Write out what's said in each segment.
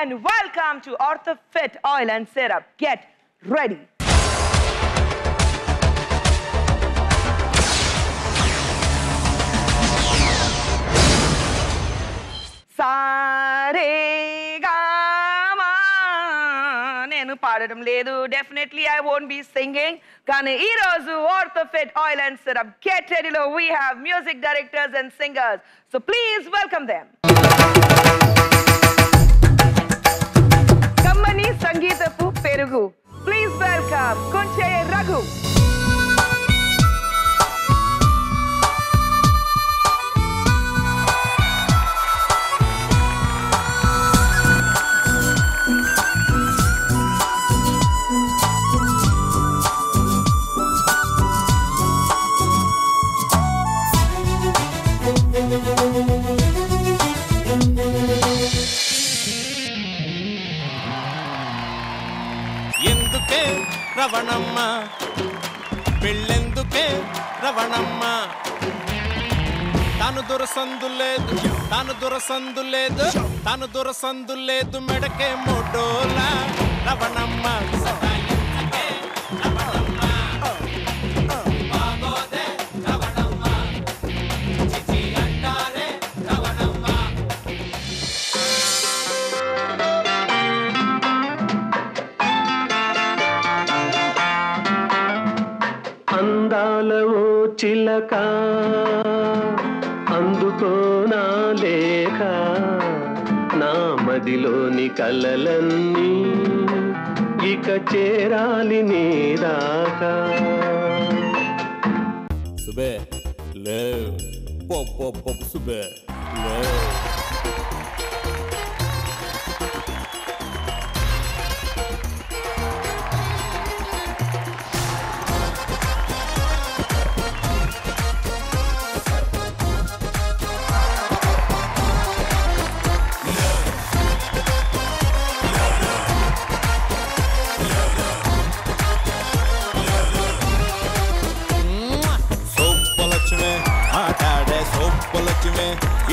and welcome to OrthoFit Oil and Syrup. Get ready. నేను పాడడం లేదు. Definitely I won't be singing. కానీ ఈ రోజు OrthoFit Oil and Syrup Get Ready లో we have music directors and singers. So please welcome them. కమ్మని సంగీతపు పెరుగు. Please welcome Kunche Raghu. ఎందుకే రవణమ్మ పెళ్ళెందుకే రవణమ్మ తాను దొరసందు లేదు తాను దొరసందు లేదు మెడకే మోడోలా రవణమ్మ అందాలవో చిలక అందుకో నా లేఖ నా మదిలోని కలలన్నీ ఇక చేరాలి నీ దాకా సుబే లే పో సుబే లే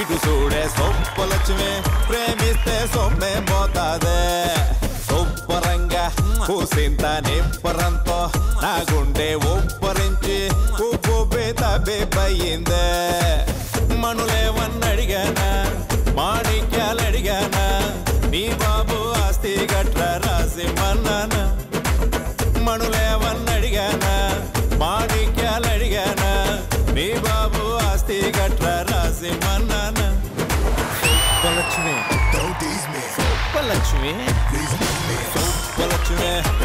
ఇటు చూడే సొప్పలక్ష్మి ప్రేమిస్తే సొమ్మే పోతాదే సొప్పరంగా కూసింత నిప్పరంతో నా గుండె ఒప్పరించి ఉబ్బు తబ్బిపోయిందే మనులేవన్నడిగానా మాణిక్యాలడిగానా నీ బాబు ఆస్తి గట్ర రాసి మన్నానా మనులేవన్నడిగానా మాణిక్యాలడిగానా నీ బాబు ఆస్తి గట్ర రాసి మన్నానా సొప్పలక్ష్మి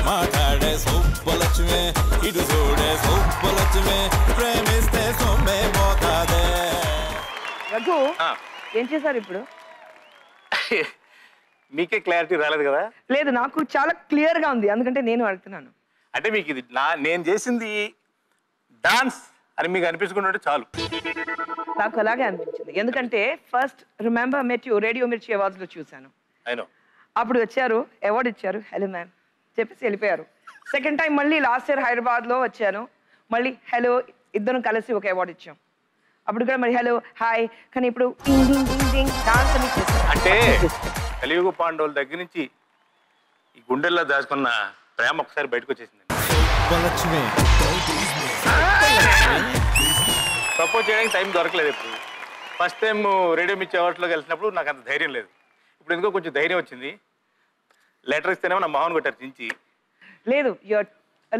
మాట్లాడే సొప్పలక్ష్మి ఇటు చూడే సొప్పలక్ష్మి ప్రేమిస్తే సొమ్మే పోతాదే రఘు ఏం చేశారు ఇప్పుడు? మీకే క్లారిటీ రాలేదు కదా? లేదు, నాకు చాలా క్లియర్ గా ఉంది, అందుకంటే నేను అడుగుతున్నాను. అంటే మీకు ఇది నేను చేసింది డాన్స్ అని మీకు అనిపించుకుంటుంటే చాలు. నాకు అలాగే అనిపించింది, ఎందుకంటే first remember met you radio మిర్చి అవార్డ్స్ లో చూశాను. అప్పుడు వచ్చారు, అవార్డు ఇచ్చారు, హలో మ్యామ్ చెప్పేసి వెళ్ళిపోయారు. సెకండ్ టైం మళ్ళీ లాస్ట్ ఇయర్ హైదరాబాద్ లో వచ్చాను, మళ్ళీ హలో ఇద్దరం కలిసి ఒక అవార్డు ఇచ్చాం. అప్పుడు కూడా మరి హలో హాయ్, కానీ ఇప్పుడు డాన్స్ అని అంటే కలియుగ పాండవుల దగ్గర నుంచి ఈ గుండెల్లో దాచుకున్న ప్రేమ ఒకసారి బయటకు వచ్చేసింది. ప్రపోజ్ చేయడానికి టైం దొరకలేదు. ఇప్పుడు ఫస్ట్ టైం రేడియో మిర్చి అవార్డ్స్లోకి వెళ్ళినప్పుడు నాకు అంత ధైర్యం లేదు. ఇప్పుడు ఎందుకో కొంచెం ధైర్యం వచ్చింది. లెటర్ ఇస్తేనేమో నా మొహన్ కొట్టారు చించి. లేదు, your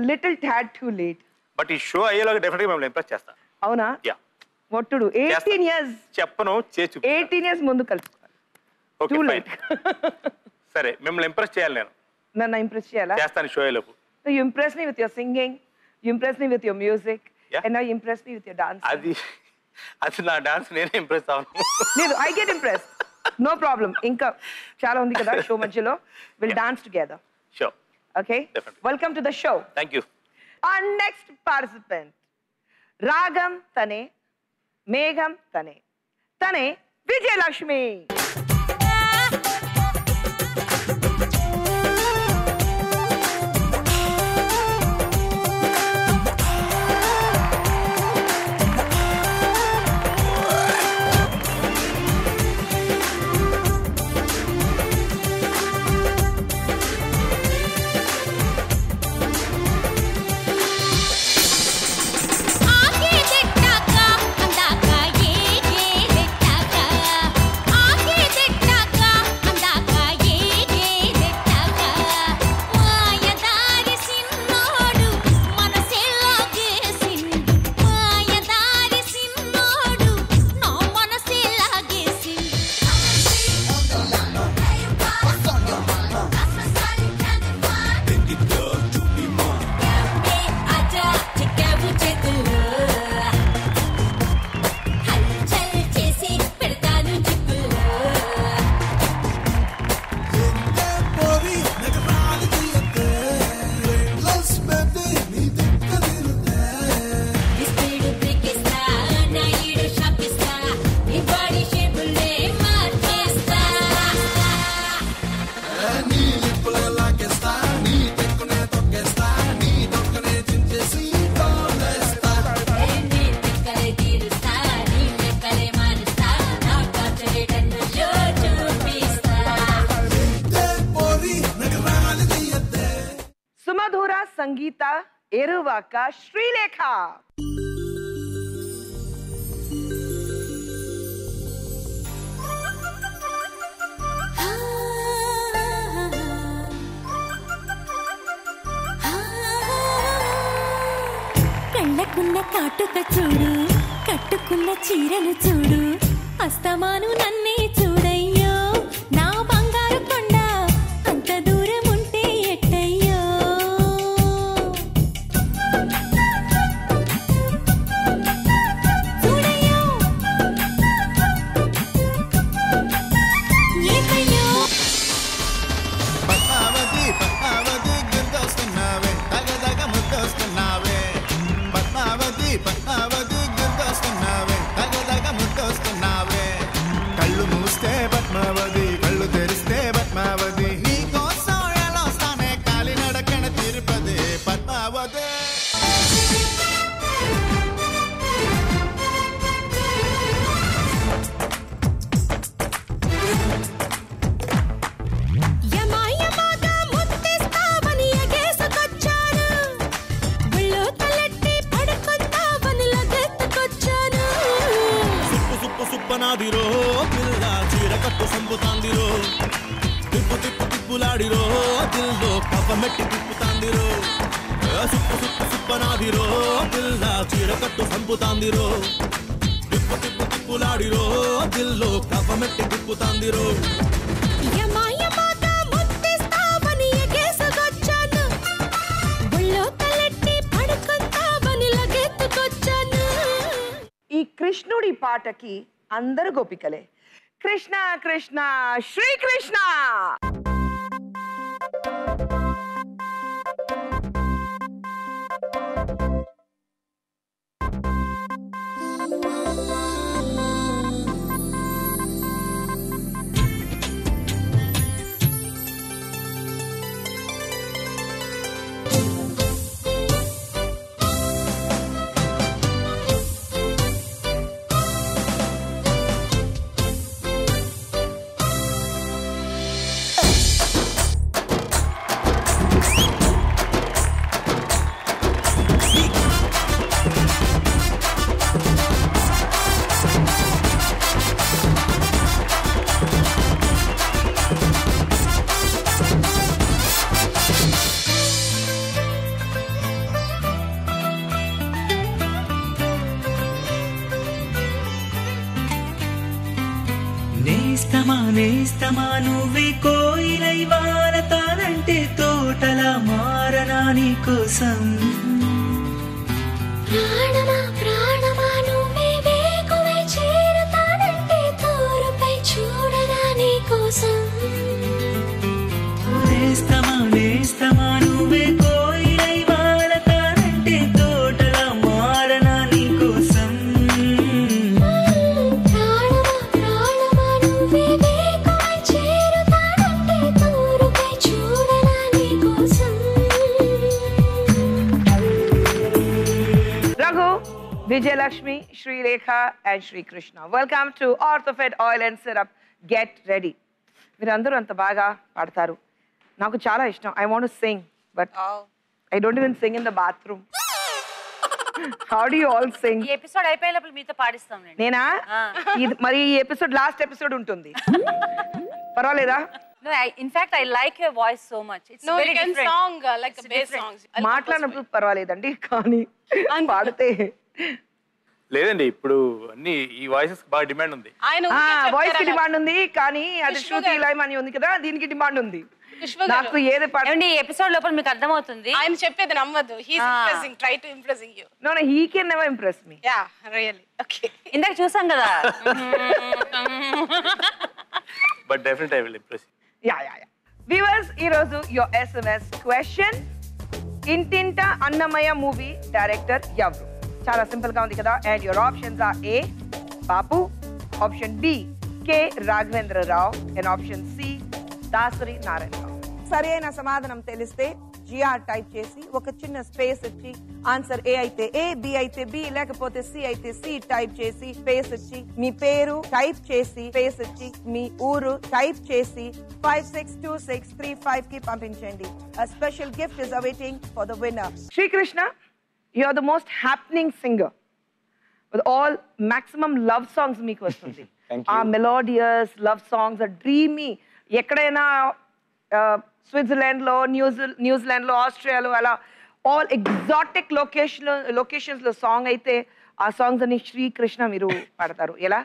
little tad too late. But ఈ షో అయ్యేలాగా డెఫినెట్గా మిమ్మల్ని ఇంప్రెస్ చేస్తా. అవునా? యా. మొట్టుడు 18 years చెప్పను, చేసు 18 years ముందు కలుసుకోవాలి. Okay fine. సరే, మిమ్మల్ని ఇంప్రెస్ చేయాలి. నేను నన్ను ఇంప్రెస్ చేయాలా? చేస్తాను షో అయ్యేలోపు. You impress me with your singing, you impress me with your music, and now you impress me with your dance. అది నా డాన్స్ నేనే ఇంప్రెస్ అవును. లేదు, I get impressed. No problem. ఇంకా చాలా ఉంది కదా షో మధ్యలో. We'll dance together. Sure. Okay? Definitely. Welcome to the show. Thank you. Our next participant, రాగం తనే, మేఘం తనే విజయలక్ష్మి. సంగీత ఎరువాక శ్రీలేఖ. కళ్ళకున్న కాటుక చూడు, కట్టుకున్న చీరను చూడు, అస్తమాను నన్నే చూడయ్యో నా బంగారు కొండ, అంత దూరం ఉంటే ఎట్టయ్యో. చూడయ్యో ఏకయ్యో. పద్మావతి పద్మావతి గుర్తొస్తున్నావే, తగదగ ముద్దొస్తున్నావే. పద్మావతి పద్మావతి గుర్తొస్తున్నావే, తగదగ ముద్దొస్తున్నావే. కళ్ళు మూస్తే పద్మావతి, కళ్ళు తెరిస్తే పద్మావతి. నీ కోసం ఎలా వస్తానే కాలినడకన తిరుపతి పద్మావతి. యమాయమాగా ముద్దిస్తావని ఎగేసుకొచ్చాను, ఒళ్ళో తలెట్టి పడుకుంటావని లగెత్తుకొచ్చాను. సుప్పు సుప్పు సుప్పనాదిరో పిల్ల చీర కట్టు సంపుతాందిరో. తిప్పు తిప్పు తిప్పులాడిరో దిల్లో కవ్వమెట్టి తిప్పుతాందిరో. సుప్పు సుప్పు సుప్పనాదిరో పిల్ల చీర కట్టు సంపుతాందిరో. తిప్పు తిప్పు తిప్పులాడిరో దిల్లో కవ్వమెట్టి తిప్పుతాందిరో. యమాయమాగా ముద్దిస్తావని ఎగేసుకొచ్చాను, ఒళ్ళో తలెట్టి పడుకుంటావని లగెత్తుకొచ్చాను. ఈ కృష్ణుడి పాటకి అందరు గోపికలే. కృష్ణ కృష్ణ శ్రీకృష్ణ. నేస్తమా నేస్తమా నువ్వే కోయిలై వారతానంటే తోటలా మారనా నీ కోసం. ప్రాణమా ప్రాణమా నువ్వే వేకువై చేరుతానంటే తోరుపై చూడనా నీ కోసం. నేస్తమా నేస్తమా నువ్వే కోయిలై వారతానంటే తోటలా మారనా నీ కోసం. ప్రాణమా ప్రాణమా నువ్వే వేకువై చేరుతానంటే తోరుపై చూడనా నీ కోసం. Raghu, Vijayalakshmi, Srilekha and Srikrishna. Welcome to Orthofed oil and syrup. Get ready. మీరందరూ అంత బాగా పాడతారు, నాకు చాలా ఇష్టం. I want to sing but I don't even sing in the bathroom. How do you all sing? ఈ ఎపిసోడ్ అయిపోయేటప్పుడు మీతో పాడిస్తాం నేను. నేనా? ఇది మరి ఈ ఎపిసోడ్ లాస్ట్ ఎపిసోడ్ ఉంటుంది, పర్వాలేదా? No, in fact, I like your voice so much. It's No, very you can different. song like It's a bass different. songs. మాట్లాడినప్పుడు పర్వాలేదండి, కానీ పాడితే లేదండి, ఇప్పుడు అన్ని ఈ వాయిసెస్ బాగా డిమాండ్ ఉంది. ఆయన వాయిస్ కి డిమాండ్ ఉంది, కానీ అది శృతి లైమ్ అని ఉంది కదా, దీనికి డిమాండ్ ఉంది. నాకు ఏది పాట ఏమండి ఈ ఎపిసోడ్ లోపల మీకు అర్థమవుతుంది. ఆయన చెప్పేది నమ్మదు. He's impressing, try to impressing you. No he can never impress me. Yeah really. Okay, ఇందాక చూసాం కదా. But definite I will impress. Yeah yeah yeah. Viewers, ఈ రోజు యువర్ SMS క్వశ్చన్, ఇంటింట అన్నమయ్య మూవీ డైరెక్టర్ ఎవరు? చాలా సింపుల్ గా ఉంది కదా. And your options are A Bapu, option B K Raghavendra Rao, and option C Dasari Narayana Rao. సరైన సమాధానం తెలిస్తే GR టైప్ చేసి ఒక చిన్న స్పేస్ ఇచ్చి ఆన్సర్ ఏ అయితే ఏ, బి అయితే బి, లేకపోతే సి అయితే సి టైప్ చేసి స్పేస్ ఇచ్చి మీ పేరు టైప్ చేసి స్పేస్ ఇచ్చి మీ ఊరు టైప్ చేసి 562635 కి పంపించండి. A special gift is awaiting for the winner. Sri Krishna, you are the most happening singer. With all maximum love songs మీకు వస్తుంది. ఆ మెలోడియస్ లవ్ సాంగ్స్ డ్రీమీ. ఎక్కడైనా స్విట్జర్లాండ్ లో న్యూజిలాండ్ లో ఆస్ట్రేలియాలో అలా ఆల్ ఎగ్జాటిక్ లొకేషన్స్ లో సాంగ్ అయితే ఆ సాంగ్స్ అని శ్రీకృష్ణ మీరు పాడతారు. ఎలా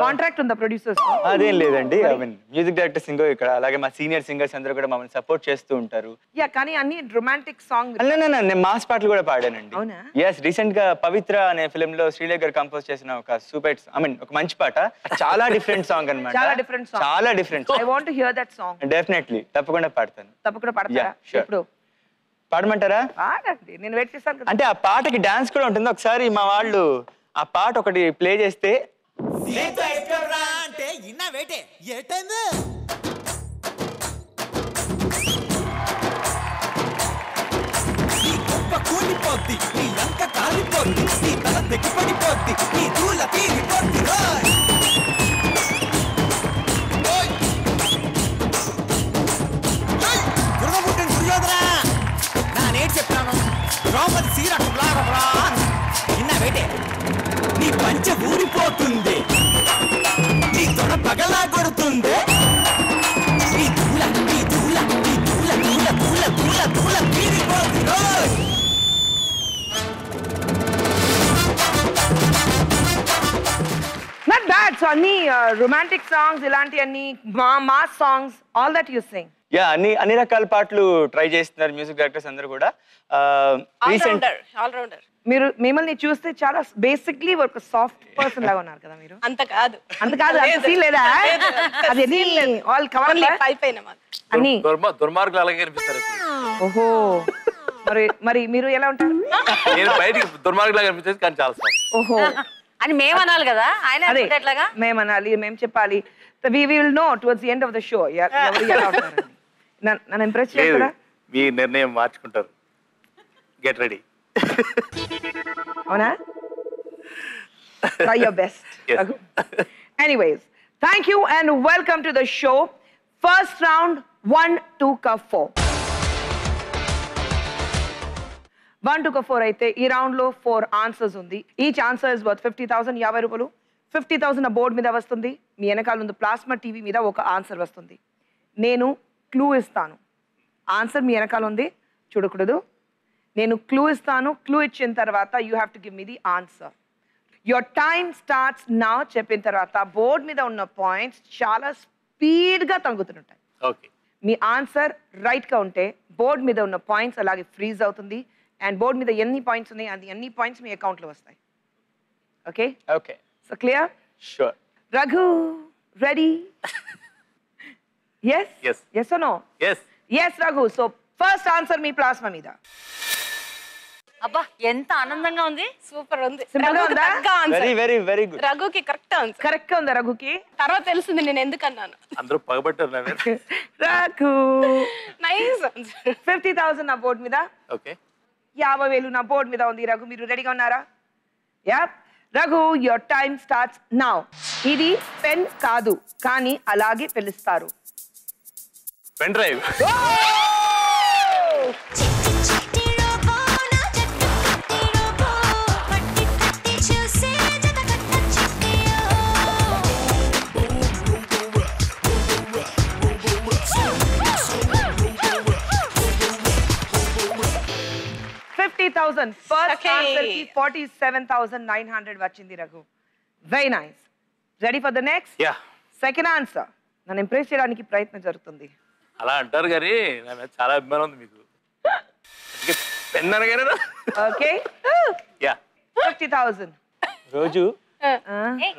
కాంట్రాక్ట్ ఉందా ప్రొడ్యూసర్స్? అదేం లేదండి. I mean music director singer ఇక్కడ, అలాగే మా సీనియర్ సింగర్స్ అందరూ కూడా మమ్మల్ని సపోర్ట్ చేస్తూ ఉంటారు. యా, కానీ అన్ని రొమాంటిక్ సాంగ్. నేను మాస్ పాటలు కూడా పాడానండి. ఎస్, రీసెంట్ గా పవిత్ర అనే ఫిల్మ్ లో శ్రీలేఖ గారు కంపోజ్ చేసిన ఒక సూపర్ హిట్, ఐ మీన్ ఒక మంచి పాట, చాలా డిఫరెంట్ సాంగ్ అన్నమాట. చాలా డిఫరెంట్ సాంగ్. చాలా different. I want to hear that song. Definitely, తప్పకుండా పాడతాను. తప్పకుండా పాడతారా? ఇప్పుడు పాడమంటారా? పాడండి, నేను వెయిట్ చేస్తాను. అంటే ఆ పాటకి డాన్స్ కూడా ఉంటుంది. ఒకసారి మా వాళ్ళు ఆ పాట ఒకటి ప్లే చేస్తే అంటే ఇన్నా వేటే ఏటైంది నీ గొప్ప కూలిపోద్ది, నీ లంక కాలిపోద్ది, నీ తల తెగిపడిపోద్ది, నీ దూల తీరిపోద్ది. గుర్రముట్టిన దుర్యోధన, నానేటి చెప్పాను ద్రౌపది సీర ఇన్నా వేటే నీ పంచ ఊరిపోతుంది, నీ తొడ పగలా కొడుతుంది, నీ దూల నీ దూల నీ దూల దూల దూల దూల దూల తీరిపోతుంది. Not bad. సో అన్ని రొమాంటిక్ సాంగ్స్, ఇలాంటి అన్ని mass songs, all that you sing. Yeah, అన్ని రకాల పాటలు ట్రై చేస్తున్నారు మ్యూజిక్ డైరెక్టర్స్ అందరూ కూడా. మీరు మిమ్మల్ని చూస్తే చాలా బేసిక్లీ ఒక సాఫ్ట్ పర్సన్ లాగా ఉన్నారు కదా మీరు. అంత కాదు అంత సీన్ లేదా? అది ఆల్ కవర్ అన్ని దుర్మార్గులు అలాగే కనిపిస్తారు. ఓహో, మరి మీరు ఎలా ఉంటారు? నేను బయటికి దుర్మార్గులాగా కనిపిస్తుంది, కానీ చాలా సార్. ఓహో అని మేము అనాలి కదా, ఆయన ఎట్లాగా మేము అనాలి, మేము చెప్పాలి. We will know towards the end of the show. నన్ను ఇంప్రెస్ చేస్తారా? మీ నిర్ణయం మార్చుకుంటారు. Get ready. అవునా? Try your best. Anyways, thank you and welcome to the show. First round, 1, 2, 4. 1, 2, 4 అయితే ఈ రౌండ్ లో 4 ఆన్సర్స్ ఉంది. ఈచ్ ఆన్సర్ ఇస్ వర్త్ 50,000, 50 రూపాయలు. 50,000 బోర్డు మీద వస్తుంది. మీ వెనకాల ఉంది ప్లాస్మా టీవీ మీద ఒక ఆన్సర్ వస్తుంది. నేను క్లూ ఇస్తాను. ఆన్సర్ మీ వెనకాల ఉంది, చూడకూడదు. నేను క్లూ ఇస్తాను. క్లూ ఇచ్చిన తర్వాత you have to give me the answer. Your time starts now. చెప్పిన తర్వాత బోర్డు మీద ఉన్న పాయింట్స్ చాలా స్పీడ్గా తగ్గుతుంటాయి. ఓకే. మీ ఆన్సర్ రైట్గా ఉంటే బోర్డు మీద ఉన్న పాయింట్స్ అలాగే ఫ్రీజ్ అవుతుంది. అండ్ బోర్డు మీద ఎన్ని పాయింట్స్ ఉన్నాయి అది అన్ని పాయింట్స్ మీ అకౌంట్లో వస్తాయి. Okay okay. So clear? Sure. Raghu, ready? Yes? Yes. Yes or no? Yes. Yes, Raghu. So first answer me plasma మీద. అబ్బా ఎంత ఆనందంగా ఉంది. సూపర్ ఉంది. Simple గా ఉందా? Very very very good. రఘుకి కరెక్ట్ ఆన్సర్. కరెక్ట్ గా ఉందా రఘుకి? తర్వాత తెలిసింది నేను ఎందుకు అన్నాను. అందరూ పగబట్టారు నా మీద. Raghu nice answer. 50,000 నా బోర్డు మీద. ఓకే. 50,000 నా బోర్డు మీద ఉంది. రఘు మీరు రెడీగా ఉన్నారా? Yeah. Raghu, your time starts now. ఇది పెన్ కాదు, కానీ అలాగే పిలుస్తారు. Pen drive. First answer ki 47,900 వచ్చింది Raghu. Very nice. Ready for the next? Yeah. Second answer. నన్ను ఇంప్రెస్ చేయడానికి ప్రయత్నం జరుగుతుంది. అలా అంటారు కానీ నా మీద చాలా అభిమానం ఉంది మీకు. పెన్ అనగానే ఓకే. యా. 50,000. రోజు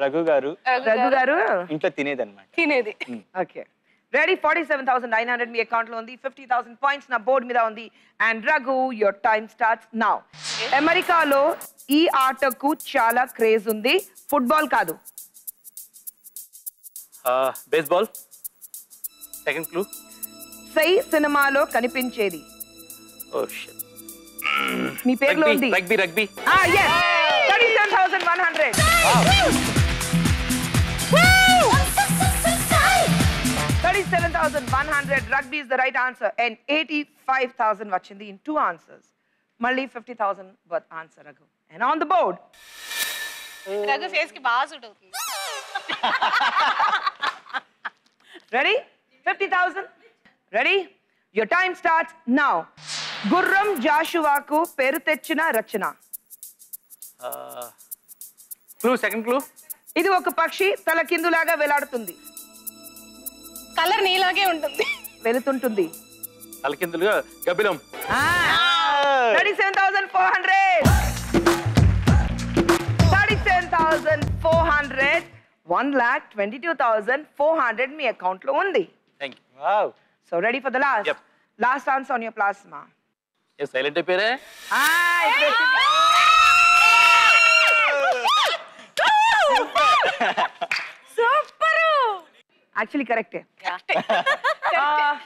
రఘు గారు ఇంట్లో తినేదన్నమాట. తినేది. ఓకే. రెడీ. 47,900 మీ అకౌంట్ లో ఉంది. 50,000 పాయింట్స్ నా బోర్డు మీద ఉంది. And Raghu, your time starts now. అమెరికాలో ఈ ఆటకు చాలా క్రేజ్ ఉంది. ఫుట్బాల్ కాదు. బేస్బాల్. Second clue. సై సినిమాలో కనిపించేది. మీ పేరులో ఉంది. Rugby rugby. Yes. 37,100. 37,100. Rugby is the right answer. And 85,000 vachindi in 2 answers. Malli 50,000 worth answer, Raghu. And on the board. Raghu face కి బాగా సూట్ అవుతుంది. Ready? 50,000. Ready? Your time starts now. Gurram Joshuaku peru techina rachana. Clue, second clue. ఇది ఒక పక్షి తల కిందులాగా వేలాడుతుంది. Colour నీలాగే ఉంటుంది. వెలుతుంటుంది. తలకిందులుగా గబ్బిలం. 37,400. 37,400. 1,22,400 మీ అకౌంట్ లో ఉంది. Thank you. Wow. So ready for the last? Yep. Last answer on your plasma. ఏ సైలెంట్ అయిపోయారే? Super. Actually correct.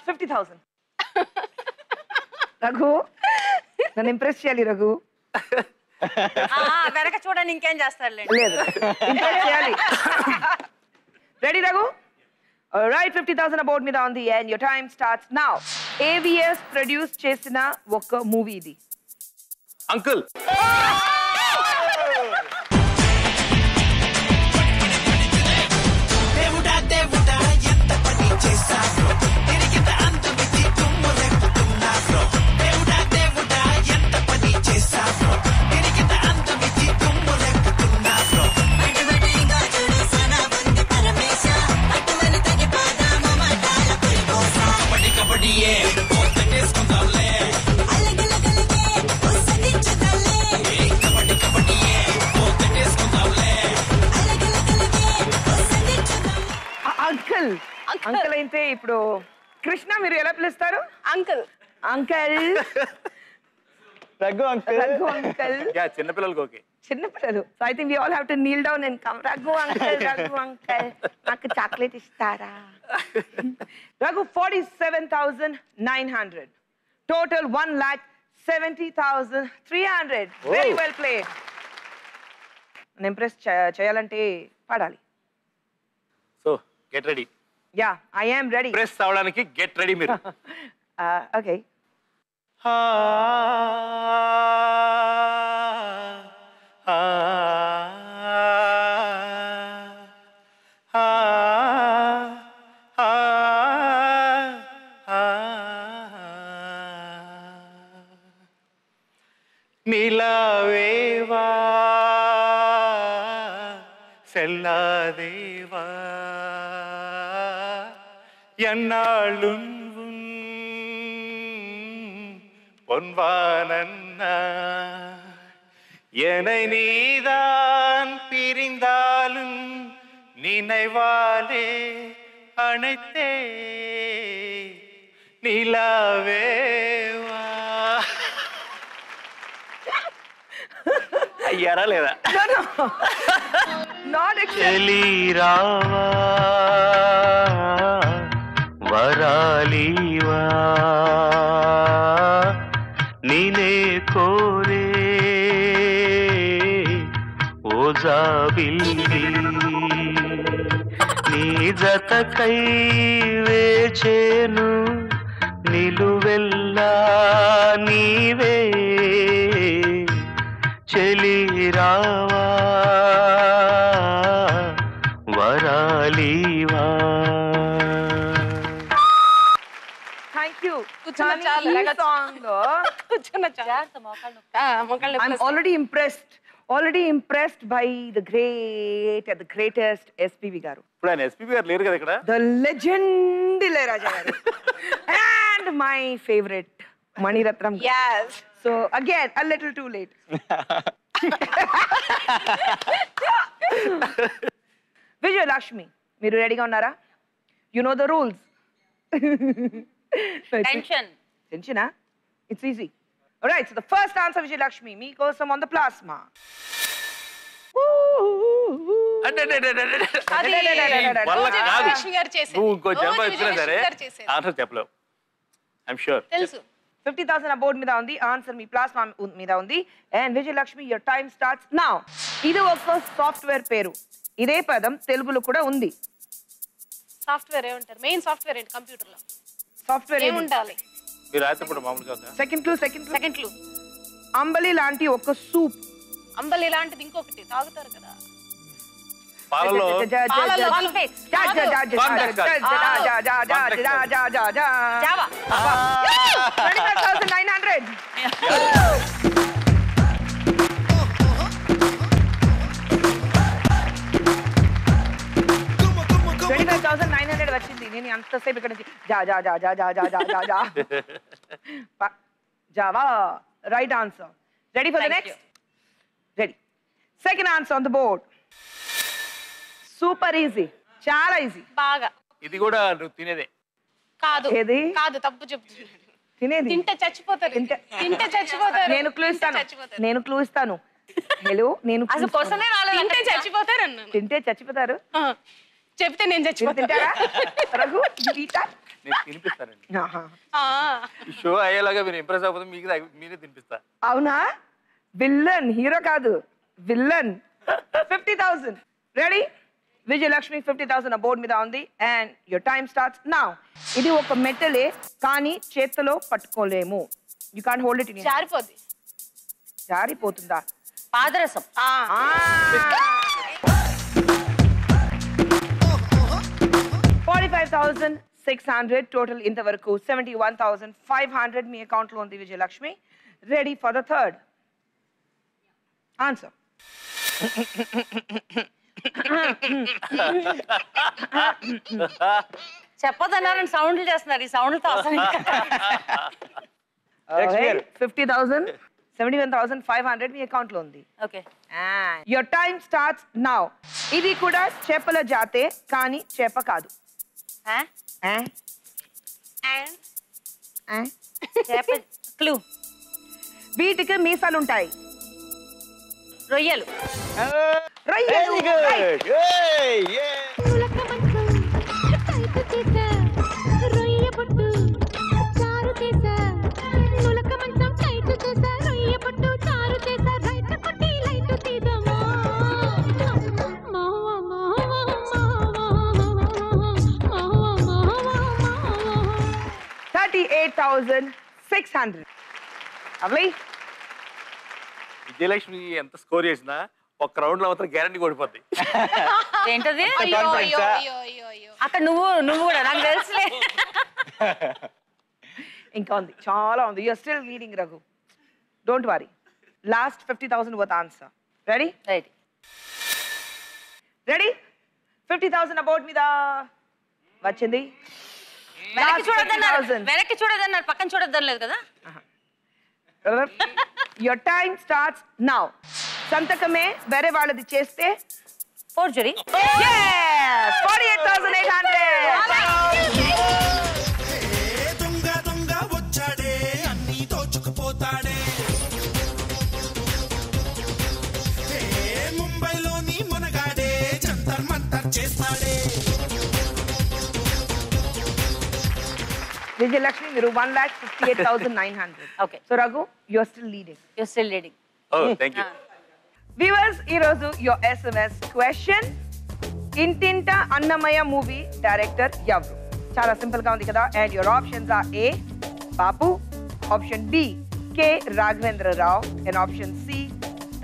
50,000. Raghu, నన్ను ఇంప్రెస్ చేయాలి రఘు. వెనక చూడండి ఇంకేం చేస్తాడులే. లేదు, ఇంప్రెస్ చేయాలి. రెడీ రఘు? Alright, 50,000 aboard మీద ఉంది and your time starts now. AVS produce చేసిన ఒక మూవీ ఇది. అంకుల్. అంకుల్ అయితే ఇప్పుడు కృష్ణ మీరు ఎలా పిలుస్తారు? Uncle. Uncle. Raghu uncle. Raghu uncle. చిన్నపిల్లలకి ఓకే. చిన్నపిల్లలు. So I think we all have to kneel down and come. Raghu uncle, Raghu uncle, నాకు చాక్లెట్ ఇస్తారా? Raghu 47,900. Total 1,70,300. Very well played. Impress చేయాలంటే పాడాలి. So get ready. Yeah, I am ready. Press అవడానికి get ready మీరు. Okay. నిలవేవా செல்லாதேவா என்னாளும் பொன்வானன்னா என்னை நீதான் பிரிந்தாலும் நினைவாலே அணைத்தே நிலவேவா. అయ్యారా లేదా? చెలీరావా వరాలీవా నీనే కోరే ఓజాబిల్లి నీ జతకై వేచేను నిలువెల్లా నీవే చెలీరావా వరాలీవా. Thank you. కూర్చున్న చాలు. I'm already impressed by the greatest SPV garu. ఇప్పుడు ఆయన ఎస్పీబీ గారు లేరు కదా ఇక్కడ. The legend Ilayaraja garu. And my favorite Mani Ratnam. Yes. So again, a little too late. Vijay Lakshmi, మీరు రెడీగా ఉన్నారా? You know the rules. Tension, huh? It's easy. All right, so the first answer, Vijay Lakshmi, meekosam on the plasma. Lakshmi గారు చేసేది. నువ్వు ఇంకో జన్మ రోజు ఇచ్చినా సరే విజయలక్ష్మి గారు చేసేది. ఆన్సర్ చెప్పలేవు. I'm sure. తెలుసు. 50,000 ఆ బోర్డ్ మీద ఉంది. ఆన్సర్ మీ ప్లాస్మా మీద ఉంది. And Vijayalakshmi your time starts now. ఇది ఒక సాఫ్ట్వేర్ పేరు. ఇదే పదం తెలుగులో కూడా ఉంది. సాఫ్ట్వేర్ ఏమంటారు? మెయిన్ సాఫ్ట్వేర్ ఏంటి కంప్యూటర్ లో? సాఫ్ట్వేర్ ఏముండాలి? మీరు రాత్రిపూట మామూలుగా సెకండ్ క్లూ. అంబలి లాంటి ఒక సూప్. అంబలి లాంటిది ఇంకొకటి తాగుతారు కదా. పాలలో పాలలో cornflakes. జావా. 25,900. వచ్చింది. నేను అంతసేపు ఇక్కడ Java right answer. Ready for the next? Ready. Second answer on the board. Super easy, చాలా ఈజీ. బాగా. ఇది కూడా నువ్వు తినేదే. కాదు ఏది? కాదు, తప్పు చెప్తున్నాను. తినేది. తింటే చచ్చిపోతారు. తింటే చచ్చిపోతారు. నేను క్లూ ఇస్తాను. హలో, నేను అసలు క్వశ్చనే రాలేదు. తింటే చచ్చిపోతారు అన్నాను. తింటే చచ్చిపోతారు. చెప్తే నేను చచ్చిపోతాను. తింటారా రఘు? నేను తినిపిస్తానండి. ఈ షో అయ్యేలాగా మీరు ఇంప్రెస్ అవ్వదు, మీకు మీరే తినిపిస్తా. అవునా? విల్లన్, హీరో కాదు, విల్లన్. 50,000. రెడీ? విజయలక్ష్మి 50,000 బోర్డు మీద ఉంది. And your time starts now. ఇది ఒక మెటలే, కానీ చేతిలో పట్టుకోలేము. You can't hold it in. జారిపోద్ది. జారిపోతుందా? పాదరసం. 45,600 టోటల్. ఇంతవరకు 71,500 మీ అకౌంట్ లో ఉంది Vijayalakshmi. Ready for the third answer. చెప్పదన్నారని సౌండ్లు చేస్తున్నారు. ఈ సౌండ్లతో అసలు 50,000, 71,500 మీ అకౌంట్ లో ఉంది. Okay. Your time starts now. ఇది కూడా చేపల జాతే, కానీ చేప కాదు. క్లూ. వీటికి మీసాలు ఉంటాయి. రొయ్యలు. రొయ్యలు. $38,600. అవలీ విజయలక్ష్మి ఎంత స్కోర్ చేసినా ఒక రౌండ్ లో మాత్రం గ్యారంటీ ఓడిపోద్ది. ఏంటది? అక్కడ నువ్వు కూడా నాకు తెలుసులే. ఇంకా ఉంది, చాలా ఉంది. You're still leading Raghu. Don't worry. Last 50,000 worth answer. Ready? Right. Ready? 50,000 about మీద వచ్చింది. వెనక్కి చూడదన్నారు, పక్కన చూడొద్దనలేదు కదా. Your time starts now. సంతకమే వేరే వాళ్ళది చేస్తే ఫోర్జరీ. 48,800. దొంగ దొంగ వచ్చాడే, అన్ని దోచుకుపోతాడే. ముంబైలోని మునగాడే, జంతర్ మంతర్ చేస్తాడే. విజయలక్ష్మి మీరు 1,58,900. Okay. So Raghu you're still leading. Oh thank you. Viewers, ఈ రోజు యువర్ SMS క్వశ్చన్. ఇంటింట అన్నమయ్య మూవీ డైరెక్టర్ ఎవరు? చాలా సింపుల్ గా ఉంది కదా. And your options are A Bapu, option B K Raghavendra Rao, and option C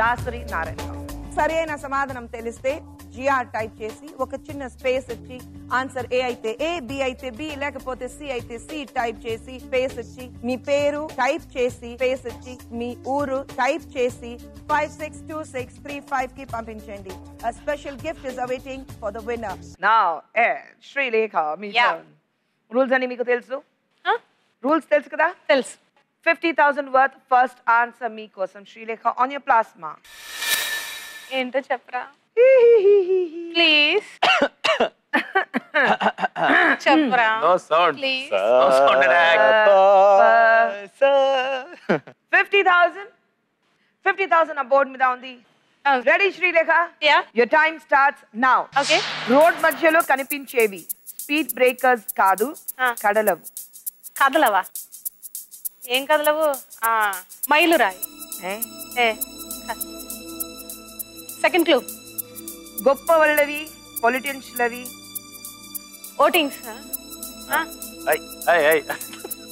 Dasari Narayanarao. సరి అయిన సమాధానం తెలిస్తే GR టైప్ చేసి ఒక చిన్న స్పేస్ ఇచ్చి ఆన్సర్ A అయితే A, B అయితే B, లేకపోతే C అయితే C టైప్ చేసి స్పేస్ ఇచ్చి మీ పేరు టైప్ చేసి స్పేస్ ఇచ్చి మీ ఊరు టైప్ చేసి 562635 కి పంపించండి. A special gift is awaiting for the winner. Now, Srilekha me turn. Rules అని మీకు తెలుసు? రూల్స్ తెలుసు కదా? తెలుసు. 50,000 వర్త్ ఫస్ట్ ఆన్సర్ మీ కోసం శ్రీలేఖ ఆన్ యువర్ ప్లాస్మా. ఏంటో చెప్పరా ప్లీజ్. చెప్పరా no sound. Please. No sound attack. 50,000 ఆ బోర్డ్ మీద ఉంది. Ready Srilekha? Yeah. Your time starts now. Okay. Road మధ్యలో కనిపించేవి స్పీడ్ బ్రేకర్స్ కాదు, కడలవు. కదలవా? ఏం కదలవు మైలురాయి. ఏ సెకండ్ క్లూ. గొప్ప వాళ్ళవి, పొలిటీషియన్లవి. ఓటింగ్స్ ఐ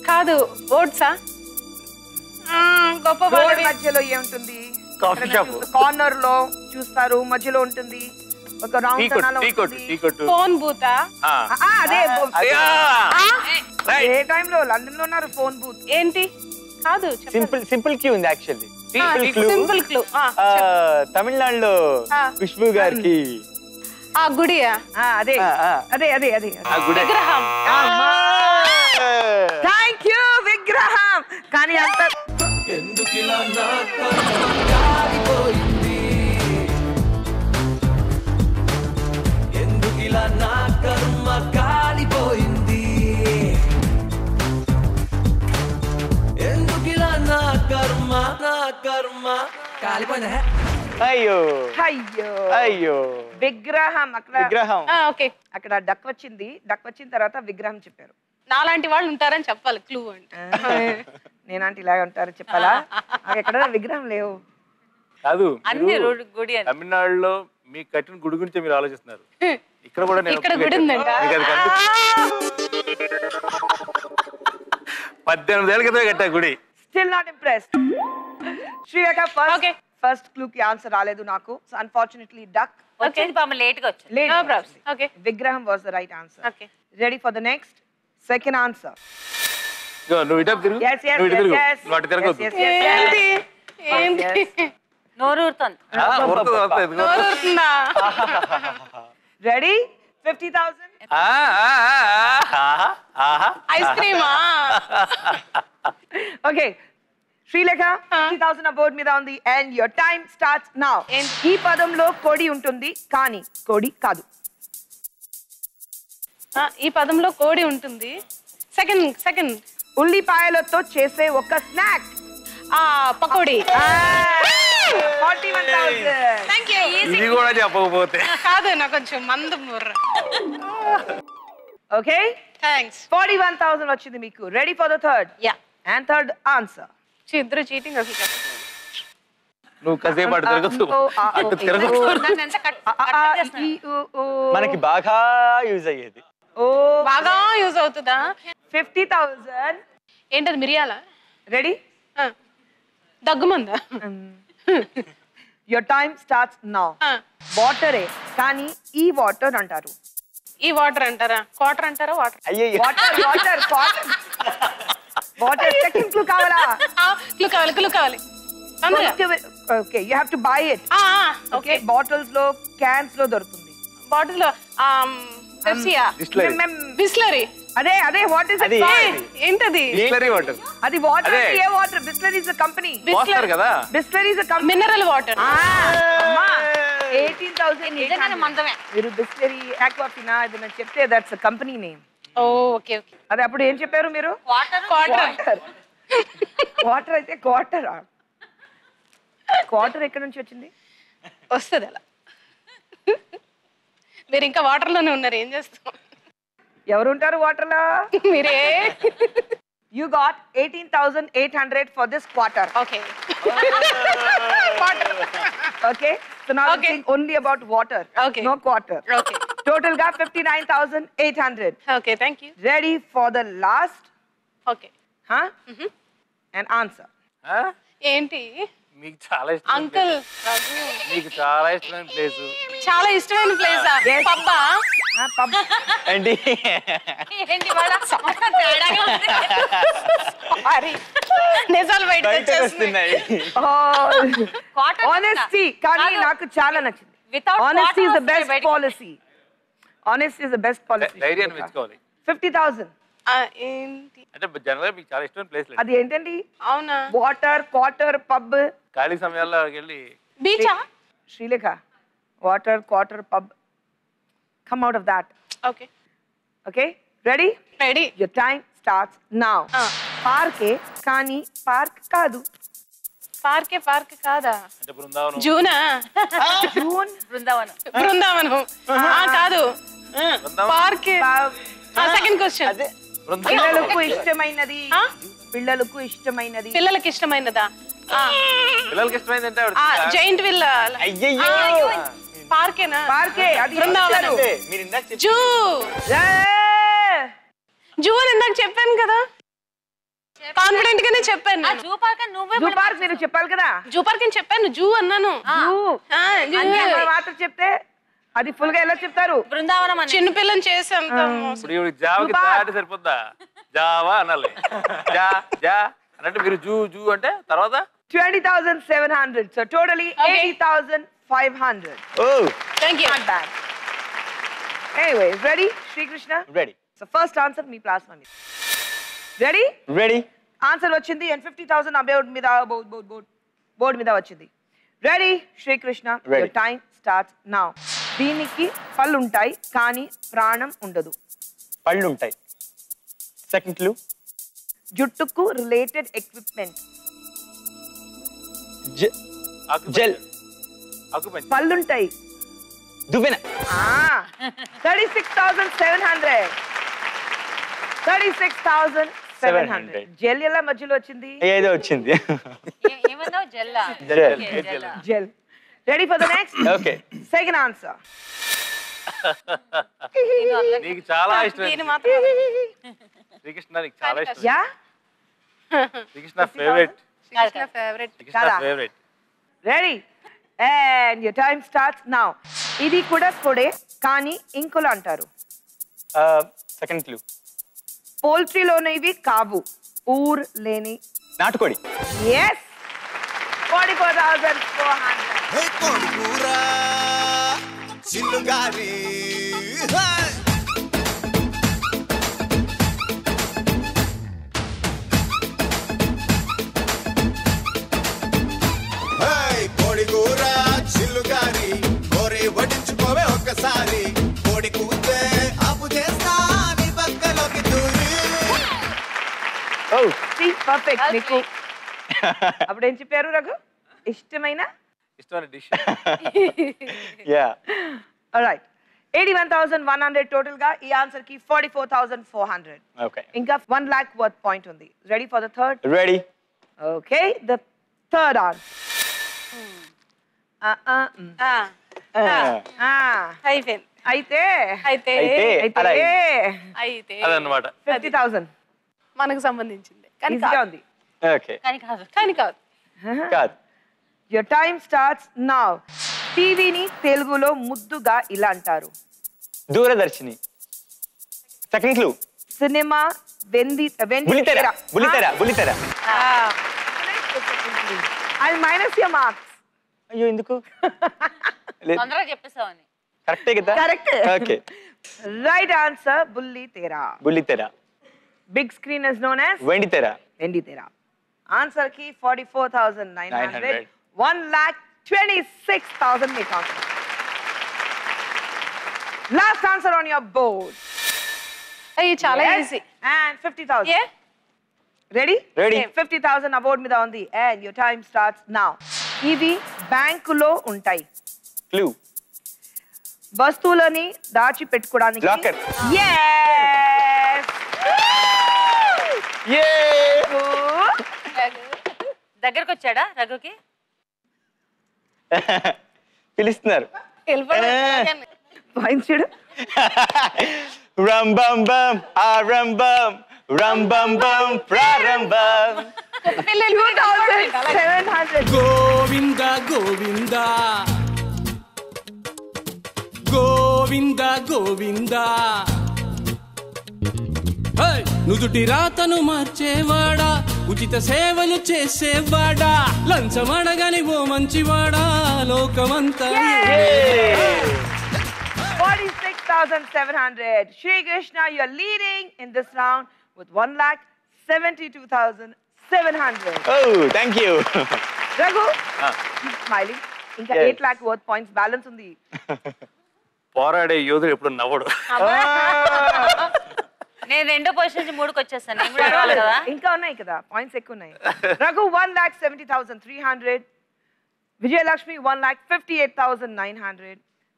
కాదు, ఓట్సా. గొప్ప రోడ్ వాళ్ళవి. మధ్యలో ఏముంటుంది? Coffee shop. కార్నర్ లో చూస్తారు, మధ్యలో ఉంటుంది. ఒక టీ రౌండ్ కొట్టు టీ కొట్టు. ఫోన్ బూతా. అదే అయ్యా ఏ టైంలో లండన్ లో ఉన్నారు ఫోన్ బూత్. ఏంటి? కాదు, సింపుల్ క్యూ ఉంది యాక్చువల్లీ. Simple clue. తమిళనాడులో ఖుష్బు గారికి ఆ గుడియా? అదే అదే అదే అదే ఆ గుడి. విగ్రహం. థ్యాంక్ యూ విగ్రహం. కానీ అంత ఎందుకిలా నా కర్మ కాలిపోయింది, ఎందుకిలా నా కర్మ కాలిపోయింది, ఎందుకిలా నా కర్మ కాలిపోయింది. అయ్యో అయ్యో అయ్యో విగ్రహం. అక్కడ విగ్రహం. ఓకే, అక్కడ డక్ వచ్చింది. డక్ వచ్చిన తర్వాత విగ్రహం చెప్పారు. నాలాంటి వాళ్ళు ఉంటారని చెప్పాలి క్లూ అంటే. నేనంటే ఇలాగ ఉంటారు చెప్పాలా? ఎక్కడ విగ్రహం లేవు. కాదు, అన్ని గుడి అని. తమిళనాడులో మీ కట్టిన గుడి గురించి మీరు ఆలోచిస్తున్నారు. ఇక్కడ కూడా నేను ఇక్కడ గుడి ఉందంట. 18 ఏళ్ళ క్రితమే కట్టా గుడి. Still not impressed. Srirekha first clue కి ఆన్సర్ రాలేదు నాకు. సో అన్ఫార్చునేట్లీ డక్ వచ్చింది పాపం లేట్ గా వచ్చింది. లేట్. No problem. Okay. విగ్రహం was the right answer. Okay. Ready for the next second answer. నువ్వు ఇటు తిరుగు. Yes, yes, నువ్వు ఇటు తిరుగు. yes, yes. నువ్వు అటు తిరగొద్దు. Yes, yes, yes, yes. ఏంటి? నోరు ఊరుతోంది. నోరుతుందా? రెడీ? 50,000. ఐస్ క్రీమా? ఓకే శ్రీలేఖ 50,000 అబౌట్ మీద ఉంది and your time starts now. ఈ పదంలో కోడి ఉంటుంది కానీ కోడి కాదు. ఈ పదంలో కోడి ఉంటుంది. సెకండ్ ఉల్లిపాయలతో చేసే ఒక స్నాక్. పకోడీ. 41,000. ఇది కూడా చెప్పకపోతే. కాదు, నాకు కొంచెం మందు ముర్ర. Okay thanks. 41,000 వచ్చింది మీకు. Ready for the third? Yeah. And third answer. ఇద్దరు చీటింగ్ అసలు చెప్పండి. నువ్వు కాసేపు అటు తిరగదు. అటు తిరగదు. నన్ను ఎంత మనకి బాగా యూజ్ అయ్యేది. బాగా యూజ్ అవుతుందా? 50,000. ఏంటది, మిరియాల? రెడీ? దగ్గుమందా? Your time starts now. వాటరే కానీ ఈ వాటర్ అంటారు. ఈ వాటర్ అంటారా? క్వార్టర్ అంటారా? వాటర్. అయ్యో water water water water. Second clue కావాలా? క్లూ కావాలి. Okay you have to buy it. Okay bottles లో, క్యాన్స్ లో దొరుకుతుంది. బాటిల్ లో పెప్సియా? బిస్లరీ. అదే అదే వాట్ ఇస్ ఇట్? ఏంటది? Bisleri water. అది వాటర్. ఏ water? Bisleri is a company. Water కదా. Bisleri is a company. Mineral water. అమ్మా 18,000. నిజంగానే మందమే. మీరు బిస్లరీ ఆక్వాఫినా ఇది నేను చెప్తే that's a company name. Okay okay. అదే అప్పుడు ఏం చెప్పారు మీరు? క్వార్టర్. వాటర్ అయితే క్వార్టర్. క్వార్టర్ ఎక్కడి నుంచి వచ్చింది? వస్తుంది అలా. మీరు ఇంకా వాటర్ లోనే ఉన్నారు, ఏం చేస్తాం? ఎవరు ఉంటారు వాటర్ లో? మీరే. You got 18,800 for this quarter. Okay. Quarter. Okay. So now Okay. think only about water. Okay. No quarter. Okay. Total got 59,800. Okay, thank you. Ready for the last? Okay. Huh? And answer. ఏంటి? మీకు చాలా ఇష్టం. Uncle మీకు చాలా ఇష్టమైన place. చాలా ఇష్టమైన ప్లేసా? Pabba? Pub. ఏంటి? ఏంటి వాడా? తేడాగా ఉంది. సారీ, నిజాలు బయటకు వస్తున్నాయి. Cotton Honesty. కానీ కాదు. నాకు చాలా నచ్చింది. Without Honesty is cotton the best వస్తాయి బయటికి. policy. Honesty is the best policy. ధైర్యాన్ని మెచ్చుకోవాలి. 50,000. ఏంటి? అంటే జనరల్గా మీకు చాలా ఇష్టమైన ప్లేస్. అది ఏంటండి? అవునా? Water, quarter, pub. ఖాళీ సమయాల్లో వెళ్ళి. బీచా? Srilekha water, quarter, pub. Come out of that. Okay. Okay? Ready? Ready. Your time starts now. పార్కే కానీ పార్క్ కాదు. పార్క్ కాదా? అంటే బృందావనం. జూనా? జూన్. బృందావనం. కాదు. పార్క్. Second question. పిల్లలకు ఇష్టమైనది. పిల్లలకు ఇష్టమైనది. పిల్లలకి ఇష్టమైనదా? పిల్లలకి ఇష్టమైంది అంటే జైంట్ విల్. అయ్యయ్యో పార్కేనా? పార్కే అది బృందావనం. మీరు ఇందాక చెప్పారు. జూ. ఏ! జూ అని ఇందాక చెప్పాను కదా, కాన్ఫిడెంట్ గానే చెప్పాను. జూ పార్క్ నువ్వే జూ పార్క్ మీరు చెప్పాలి కదా. జూ పార్క్ అని చెప్పాను, జూ అన్నాను. జూ. ఆ, జూ. అన్నీ మాత్రం చెప్తే అది ఫుల్ గా ఎలా చెప్తారు? బృందావనం అని. చిన్న పిల్లని చేసి అంత ఇప్పుడు ఇవి జావకి దాటి సరిపోద్దా? జావా అనాలి. జా జా అన్నట్టు మీరు జూ జూ అంటే తర్వాత 20,700. So totally 80,500. Oh, thank you. Not bad. Anyway, ready, Sri Krishna? ready. So first answer మీ plus money. Ready? Ready? Answer వచ్చింది and 50,000 ఆ బోర్డు మీద వచ్చింది. Ready Sri Krishna? Ready. Your time starts now. దీనికి పళ్ళు ఉంటాయి కానీ ప్రాణం ఉండదు. పళ్ళు ఉంటాయి. Second clue. జుట్టుకు రిలేటెడ్ ఎక్విప్మెంట్. జెల్. ఆకుపంచి. పళ్ళుంటాయి. దువ్వెన. 36,700. 36,700. జెల్ ఎలా మధ్యలో వచ్చింది? ఏదో వచ్చింది. ఏమన్నావు? జెల్లా. Gel. Ready for the next? Okay. Second answer. నీకు చాలా ఇష్టం దీని మాత్రం శ్రీకృష్ణ. నీకు చాలా ఇష్టం yeah Srikrishna favourite. Favourite. Srikrishna favourite. Ready and your time starts now. ఇది కూడా కొడే కానీ ఇంకులు అంటారు. Second clue. పోల్ట్రీలోనే ఇవి కావు. ఊర్ లేని. నాటుకోడి. ఎస్. 44,400. హే కొడుకురా చిల్లుగారి కోడికూర చిల్లుగారి కోరి వడించుకోవే ఒక్కసారి. కోడి కూతే ఆపు చేస్తా నీ పక్కలోకి దూరి. Oh. పర్ఫెక్ట్. మీకు అప్పుడేం చెప్పారు రఘు? ఇష్టమైన డిష్. Yeah. రైట్. 81,100 టోటల్ గా. ఈ ఆన్సర్ కి 44,400. Okay. ఇంకా 1 lakh వర్త్ పాయింట్ ఉంది. Ready for the third? Ready. Okay. The third answer. అయిపోయింది. అయితే అయితే అలా అయితే అదన్నమాట. 50,000 మనకు సంబంధించింది కానీ ఈజీగా కాదు. ఉంది. ఓకే. కానీ కాదు. కానీ కాదు. కాదు. Your time starts now. టీవీని తెలుగులో ముద్దుగా ఇలా అంటారు. దూరదర్శిని. Second clue. సినిమా బుల్లితెర. బుల్లితెర. బుల్లితెర. I minus your marks. అయ్యో ఎందుకు? తొందరగా చెప్పేసావని. కరెక్టే కదా? కరెక్ట్. ఓకే. రైట్ ఆన్సర్ బుల్లితెర. బుల్లితెర. Big screen is known as వెండితెర. వెండితెర. ఆన్సర్ కి 44,900. 900. 1,26,000 మీకు answer. Last answer on your board. అయ్యి చాలా ఈజీ. అండ్ 50,000. ఏ రెడీ? Ready. 50,000 అబౌట్ మీద ఉంది. And your time starts now. ఇవి బ్యాంకులో ఉంటాయి. క్లూ. వస్తువులని దాచి పెట్టుకోవడానికి. Locker. Yes. దగ్గరకు వచ్చాడా రఘుకి? పిలుస్తున్నారు. పాయింట్స్ చూడు. రంబం ఆరంభం రంబం ప్రారంభం. 2,700. గోవింద గోవింద గోవింద గోవింద. నుదుటి రాతను మార్చేవాడా, ఉచిత సేవలు చేసేవాడా, లంచమడగని ఓ మంచివాడా, లోకమంతా 46,700. Shri Krishna, you're leading in this round with 1,72,700. Oh, thank you. Raghu, keep smiling. ఇంకా Yes. 8 lakh worth points balance ఉంది. పోరాడే యోధుడు ఎప్పుడు నవ్వడు. నేను రెండో పొజిషన్ నుంచి మూడుకి వచ్చేస్తాను. నేను కూడా అడగాలి కదా. ఇంకా ఉన్నాయి కదా పాయింట్స్ ఎక్కువ ఉన్నాయి. Raghu 1,70,300. Vijayalakshmi 1,58,900.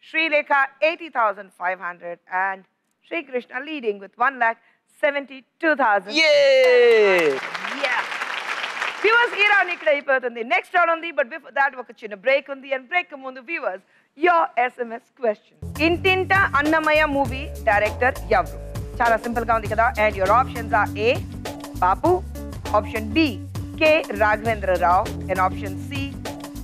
Sri Lekha 80,500. And Sri Krishna leading with 1,70,000. 72,000. Viewers ఈ రౌండ్ ఇక్కడ అయిపోతుంది. నెక్స్ట్ రౌండ్ ఉంది, బట్ బిఫోర్ దాట్ ఒక చిన్న బ్రేక్ ఉంది. అండ్ బ్రేక్ ముందు వ్యూవర్స్ యోర్ SMS క్వశ్చన్. ఇంటింట అన్నమయ్య మూవీ డైరెక్టర్ ఎవరు? చాలా సింపుల్ గా ఉంది కదా. And your options are A Bapu, option B K Raghavendra Rao, and option C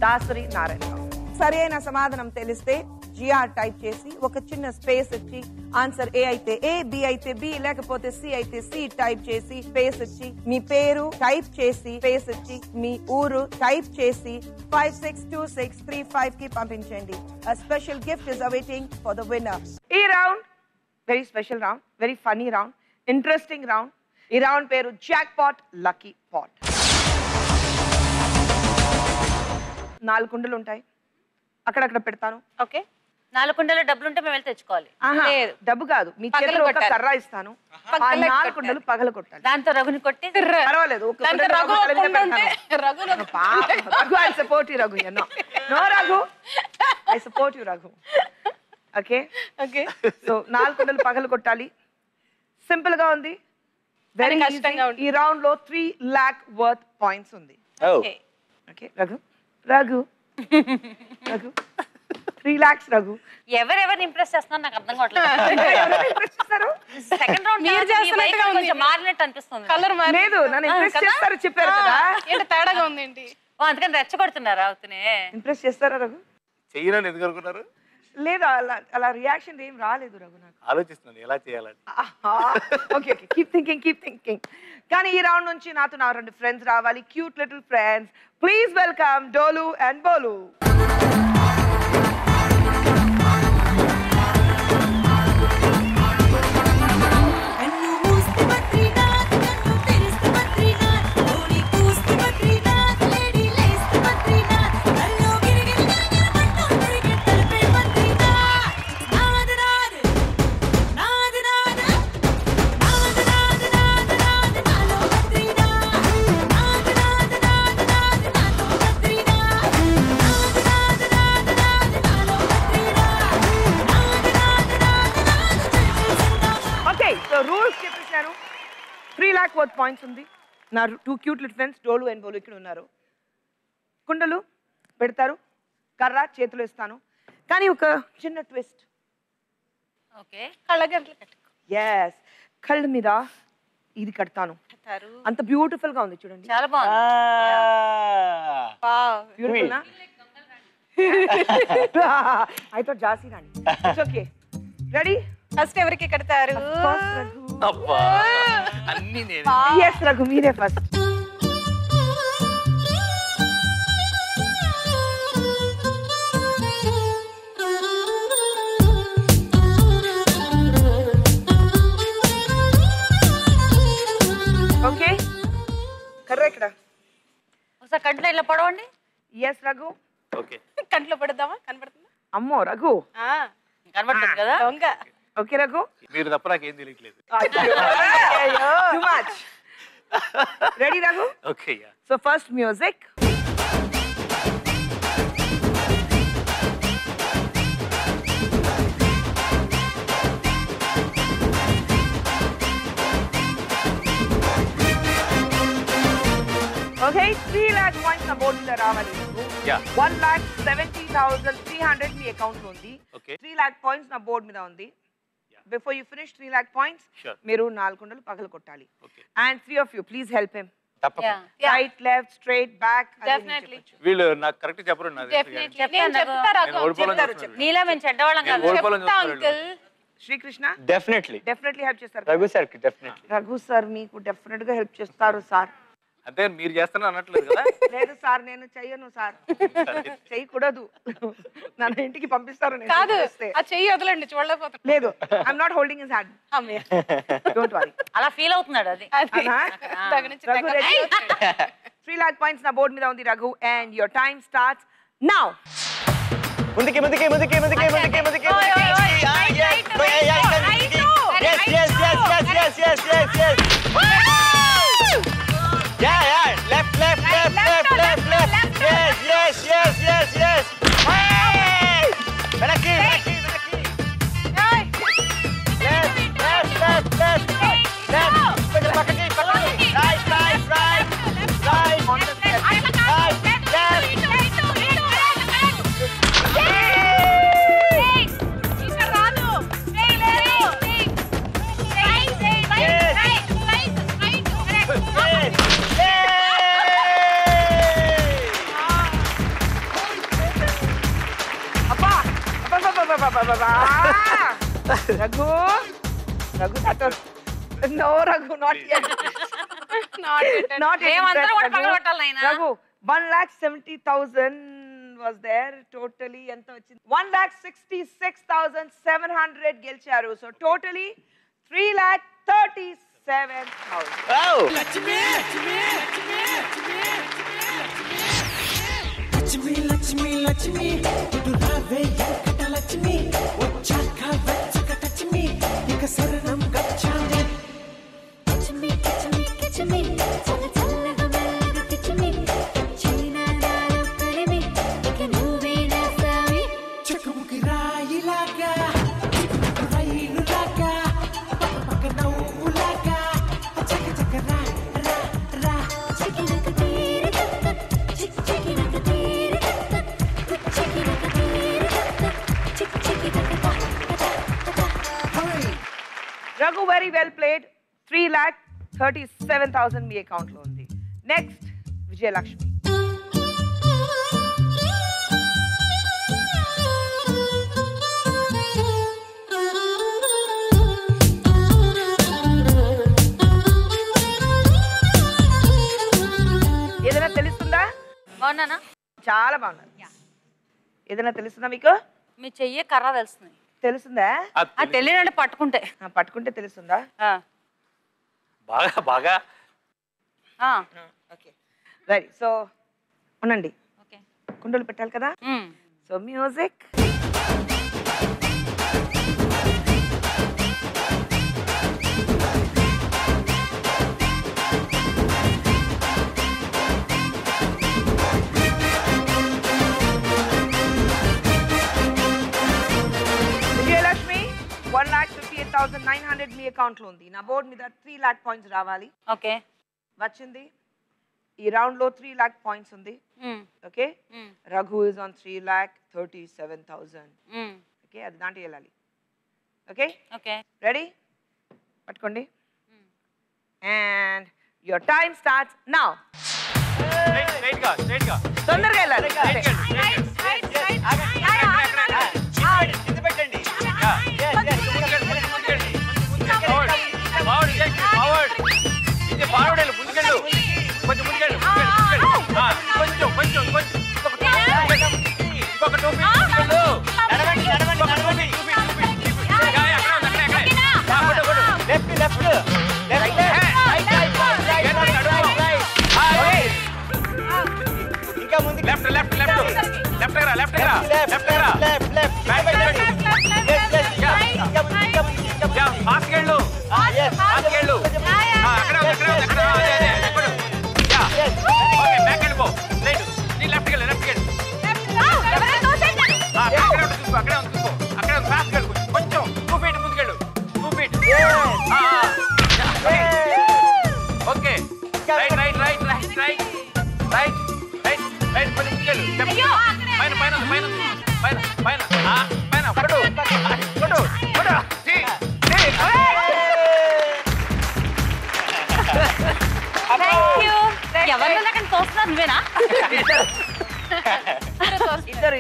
Dasari Narayanarao. సరి అయిన సమాధానం తెలిస్తే జిఆర్ టైప్ చేసి ఒక చిన్న స్పేస్ ఇచ్చి ఆన్సర్ ఏ అయితే ఏ, బి అయితే బి, లేకపోతే సి అయితే సి టైప్ చేసి స్పేస్ ఇచ్చి మీ పేరు టైప్ చేసి స్పేస్ ఇచ్చి మీ ఊరు టైప్ చేసి 562635 కి పంపించండి. A special gift is awaiting for the winner. ఈ round very special round, very funny round, interesting round. ఈ రౌండ్ పేరు జాక్ పాట్ లక్కీ పాట్. 4 కుండలు ఉంటాయి, అక్కడక్కడ పెడతాను. ఓకే, 4 కుండలు డబ్బులు ఉంటే మేము వెళ్ళి తెచ్చుకోవాలి. డబ్బు కాదు, మీ చేతిలో ఒక కర్ర ఇస్తాను, ఆ 4 కుండలు పగల కొట్టాలి. దాంతో రఘుని కొట్టి పర్వాలేదు. Raghu I support you Raghu. No Raghu, I support you Raghu. Okay okay. So 4 కుండలు పగల కొట్టాలి. సింపుల్ గా ఉంది, వెరీ కష్టంగా ఉంది. ఈ రౌండ్ లో 3 lakh వర్త్ పాయింట్స్ ఉంది. Okay Raghu Raghu Raghu 3 lakhs Raghu. ఎవరెవరిని ఇంప్రెస్ చేస్తున్నారు నాకు అర్థం కావట్లేదు. సెకండ్ రౌండ్ మీరు చేస్తున్నట్టుగా ఉంది. కొంచెం మారినట్టు అనిపిస్తుంది. కలర్ లేదు, నన్ను ఇంప్రెస్ చేస్తారు చెప్పారు కదా. ఏంటి తేడాగా ఉంది ఏంటి? అందుకని రెచ్చగొడుతున్నారా అవుతునే? ఇంప్రెస్ చేస్తారా రఘు? చెయ్యనని ఎందుకు అనుకున్నారు? లేదు, అలా రియాక్షన్ ఏం రాలేదు రఘు నాకు. ఆలోచిస్తున్నాను ఎలా చేయాలని. Okay okay, keep thinking. కానీ ఈ రౌండ్ నుంచి నాతో నా 2 ఫ్రెండ్స్ రావాలి, cute little friends. Please welcome డోలు అండ్ బోలు. రూల్స్ చెప్పేశాను. 3 lakh వర్త్ పాయింట్స్ ఉంది. నా 2 క్యూట్ లిటిల్ ఫ్రెండ్స్ డోలు అండ్ బోలు ఇక్కడ ఉన్నారు. కుండలు పెడతారు, కర్ర చేతిలో ఇస్తాను, కానీ ఒక చిన్న ట్విస్ట్. ఓకే, కళ్ళగంటలు కట్టుకో. yes, కళ్ళ మీద ఇది కడతాను. అంత బ్యూటిఫుల్ గా ఉంది చూడండి. చాలా బాగుంది. బ్యూటిఫుల్ నా? I thought జాసి Rani. It's okay. Ready? First ఎవరికి కడతారు? అబ్బా అన్ని నేనే. yes రఘు, మీరే ఫస్ట్. ఓకే, కర్ర ఇక్కడ. ఒకసారి కంట్లో ఇలా పడవండి. yes రఘు. ఓకే, కంట్లో పడదామా? కనబడుతుందా? అమ్మో రఘు, కనబడుతుంది కదా. దొంగ. ఓకే రఘు. మీరు తప్ప నాకేం తెలియట్లేదు. Too much. Ready Raghu? Okay yeah. So first music. Okay, 3 lakh points na board మీద రావాలి. Yeah. 1,70,300 మీ అకౌంట్ లో ఉంది. Okay. 3 lakh points నా బోర్డ్ మీద ఉంది. Before you finish 3 lakh points, Sure. మీరు 4 కుండలు పగలు కొట్టాలి. Okay. And 3 of you, please help him. తప్పకుండా. Right, left, straight, back. Definitely. వీళ్ళు నాకు కరెక్ట్ చెప్పరు. నాకు డెఫినెట్లీ నేను చెప్తారా? నేను ఓడిపోవాలని చూస్తున్నాను. నీలా మేము చెడ్డవాళ్ళం నేను కాదు. ఓడిపోవాలని చెప్తా చూస్తున్నాను. Uncle. Srikrishna definitely definitely help చేస్తారు. రఘు సార్ కి డెఫినెట్లీ. రఘు సార్ మీకు డెఫినెట్ గా హెల్ప్ చేస్తారు సార్. అంటే మీరు చేస్తాను అనట్లేదు కదా. లేదు సార్, నేను చెయ్యను సార్, చెయ్యకూడదు, నన్ను ఇంటికి పంపిస్తారు. నేను కాదు, చేస్తే. ఆ చెయ్యి వదలండి, చూడలేకపోతున్నా. లేదు, I'm not holding his hand. అమ్మయ్య. Don't worry. అలా ఫీల్ అవుతున్నాడు అది. దగ్గర నుంచి రఘు రెడీ? 3 lakh points నా బోర్డ్ మీద ఉంది Raghu, and your time starts now. ముందుకి ముందుకి ముందుకి ముందుకి ముందుకి ముందుకి left left left left left left yes yes yes yes yes వెనక్కి వెనక్కి వెనక్కి left left left left left Raghu, that was no, Raghu, not yet. Not yet. మేమందరం కూడా Raghu. పగలగొట్టాలి నాయనా. Raghu, 1,70,000 was there totally. ఎంత వచ్చింది? 1,66,700 గెలిచారు. So totally 3,37,000. Wow. Lakshmi Lakshmi Lakshmi ఇటు రావే వెంకట లక్ష్మి వచ్చాక వెచ్చక లక్ష్మి ఇక శరణం గచ్చామి కిచమి కిచమి కిచమి చల్ల చల్లగా మెల్లగా కిచమి చైనా నాలో కలిమి ఇక నువ్వే నా స్వామి చెక్కుముకి రాయిలాగా చిక్కుముకి రైలులాగా పక్క నవ్వులాగా చక చక రా రా రా చికినక తీరి తత్త చికినక తీరి తత్త చికినక తీరి తత్త చికినక తా తా తా Raghu, very well played. 3,37,000 మీ అకౌంట్ లో ఉంది. నెక్స్ట్ విజయలక్ష్మి. ఏదైనా తెలుస్తుందా? బాగున్నానా? చాలా బాగున్నారు. ఏదైనా తెలుస్తుందా మీకు? మీ చెయ్యి కర్ర తెలుస్తుంది. తెలుస్తుందా? ఆ తెలియనంటే పట్టుకుంటే. పట్టుకుంటే తెలుస్తుందా? బాగా ఓకే రైట్. సో ఉండండి, ఓకే కుండలు పెట్టాలి కదా. So music. విజయలక్ష్మి 1,58,900 మీ అకౌంట్ లో ఉంది. నా బోర్డు మీద 3 lakh పాయింట్స్ రావాలి. ఓకే వచ్చింది. ఈ రౌండ్ లో 3 lakh పాయింట్స్ ఉంది. Okay Raghu is on 3,37,000. Okay అది దాంట్లో వెళ్ళాలి. Okay okay ready? పట్టుకోండి. And your time starts now. తొందరగా వెళ్ళాలి.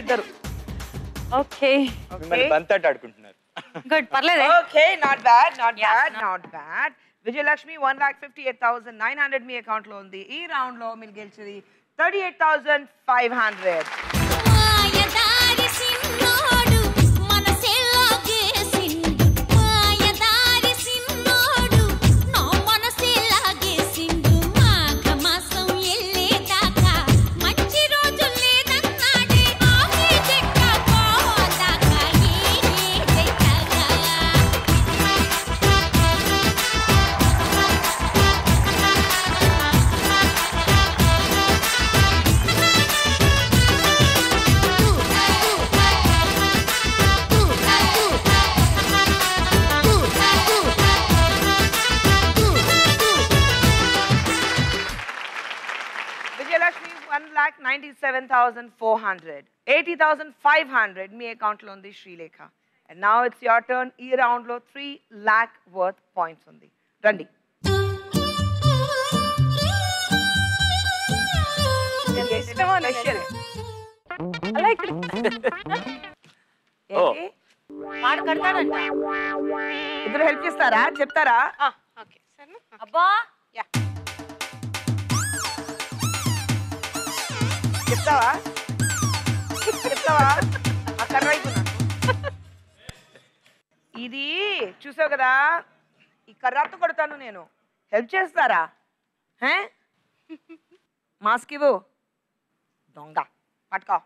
ఇద్దరు ఓకే మిమ్మల్ని బంతాట ఆడుకుంటున్నారు. గుడ్ పర్లేదు. Okay not bad. విజయలక్ష్మి 1,58,900 మీ అకౌంట్ లో ఉంది. ఈ రౌండ్ లో మీరు గెలిచేది 38,500. మాయదారి సిన్నోడు మనసెలాగే సిండు మాయదారి సిన్నోడు నా మనసెలాగే సిండు మాఘ మాసం ఎల్లేదాకా మంచి రోజు లేదన్నాడే ఆగే జక్క పోదాకా ఏ జక్కగా విజయలక్ష్మి 1,97,400. 80,500 మీ అకౌంట్ లో ఉంది Srilekha. And now it's your turn. ఈ రౌండ్ లో 3 lakh వర్త్ పాయింట్స్ ఉంది. రండి. అలా ఇక్కడ ఏంటి? వాడు కడతాడంట. ఇద్దరు హెల్ప్ చేస్తారా? చెప్తారా? ఓకే సరేనా? అబ్బా యా చెప్తావా? చెప్తావా? ఆ కర్ర వైపు నాకు. ఇది చూసావు కదా, ఈ కర్రతో కొడతాను నేను. హెల్ప్ చేస్తారా? మాస్క్ ఇవ్వు దొంగ. పట్టుకో.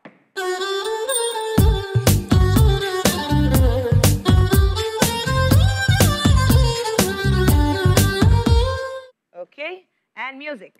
Okay and music.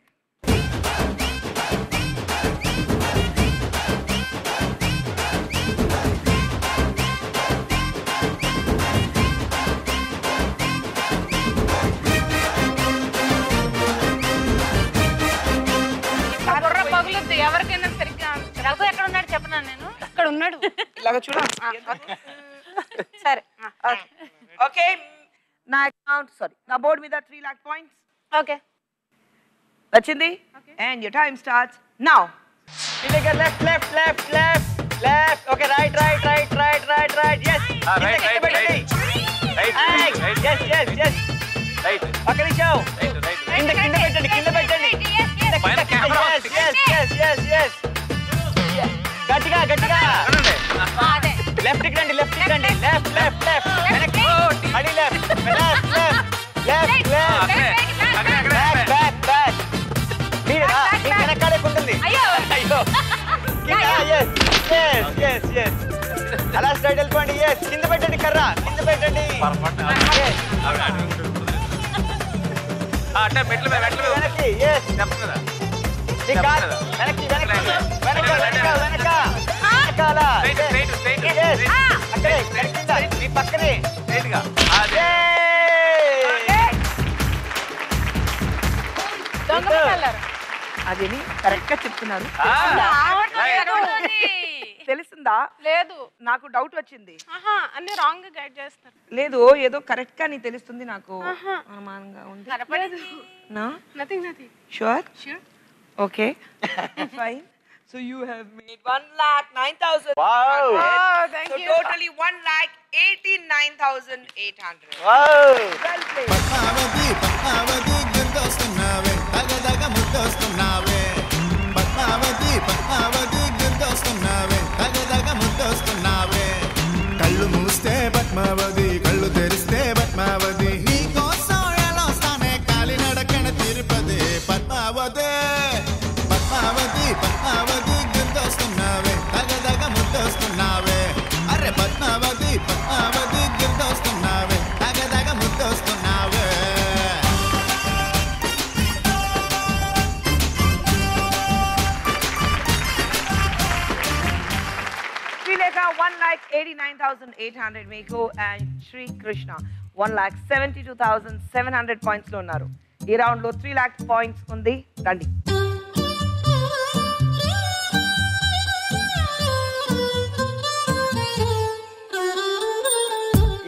బుర్ర పగులుద్ది ఎవరికైనా సరిగ్గా. రఘు ఎక్కడ ఉన్నాడు చెప్పనా నేను? ఇక్కడ ఉన్నాడు. ఇలాగ చూడ. సరే ఓకే నా అకౌంట్ సారీ నా బోర్డు మీద 3 lakh points ఓకే వచ్చింది. And your time starts now. Srilekha left left left left left. Okay right right right right right right. yes right right right yes yes yes right ఒక్క నిమిషం. Right కింద కింద పెట్టండి కింద పెట్టండి. పైన camera yes yes yes yes గట్టిగా గట్టిగా. అదే లెఫ్ట్ కి రండి లెఫ్ట్ కి రండి. లెఫ్ట్ లెఫ్ట్ లెఫ్ట్ వెనక్కి మళ్ళీ left left left left left back back back. మీరు వెనకాలే ఉంటుంది. అయ్యో అయ్యో కింద yes yes yes yes అలా స్ట్రైట్ వెళ్ళిపోండి. yes కింద పెట్టండి కర్ర కింద పెట్టండి. Yes. అంటే మెట్లు మెట్లు వెనక్కి yes చెప్తున్నా నీ కాలు వెనక్కి వెనక్కి వెనక వెనక వెనక వెనకాల. స్ట్రైట్ స్ట్రైట్ yes అక్కడే కింద నీ పక్కనే స్ట్రైట్ గా అదే దొంగ పిల్లలు. అదేని కరెక్ట్ గా చెప్తున్నారు. తెలిసిందా? లేదు నాకు డౌట్ వచ్చింది. అన్ని రాంగ్ గా గైడ్ చేస్తారు. లేదు ఏదో కరెక్ట్ గా నీ తెలుస్తుంది నాకు అనుమానంగా ఉంది. నా nothing nothing. Sure okay fine. So you have made 1,09,000. wow thank So you. totally 1,89,800. wow Well played. Padmavathi Padmavathi గుర్తొస్తున్నావే తగదగ ముద్దొస్తున్నావే. పద్మావతి పద్మావతి గుర్తొస్తున్నావే తగదగ ముద్దొస్తున్నావే. కళ్ళు మూస్తే పద్మావతి కళ్ళు తెరిస్తే పద్మావతి నీ కోసం ఎలా వస్తానే కాలినడకన తిరుపతి. పద్మావతి పద్మావతి పద్మావతి గుర్తొస్తున్నావే తగదగ ముద్దొస్తున్నావే. అరే పద్మావతి పద్మావతి గుర్తొస్తున్నావే తగదగ ముద్దొస్తున్నావే. Srilekha 1,89,800 మీకు and Sri Krishna 1,72,700 points లో ఉన్నారు. ఈ రౌండ్ లో 3 lakh points ఉంది. రండి.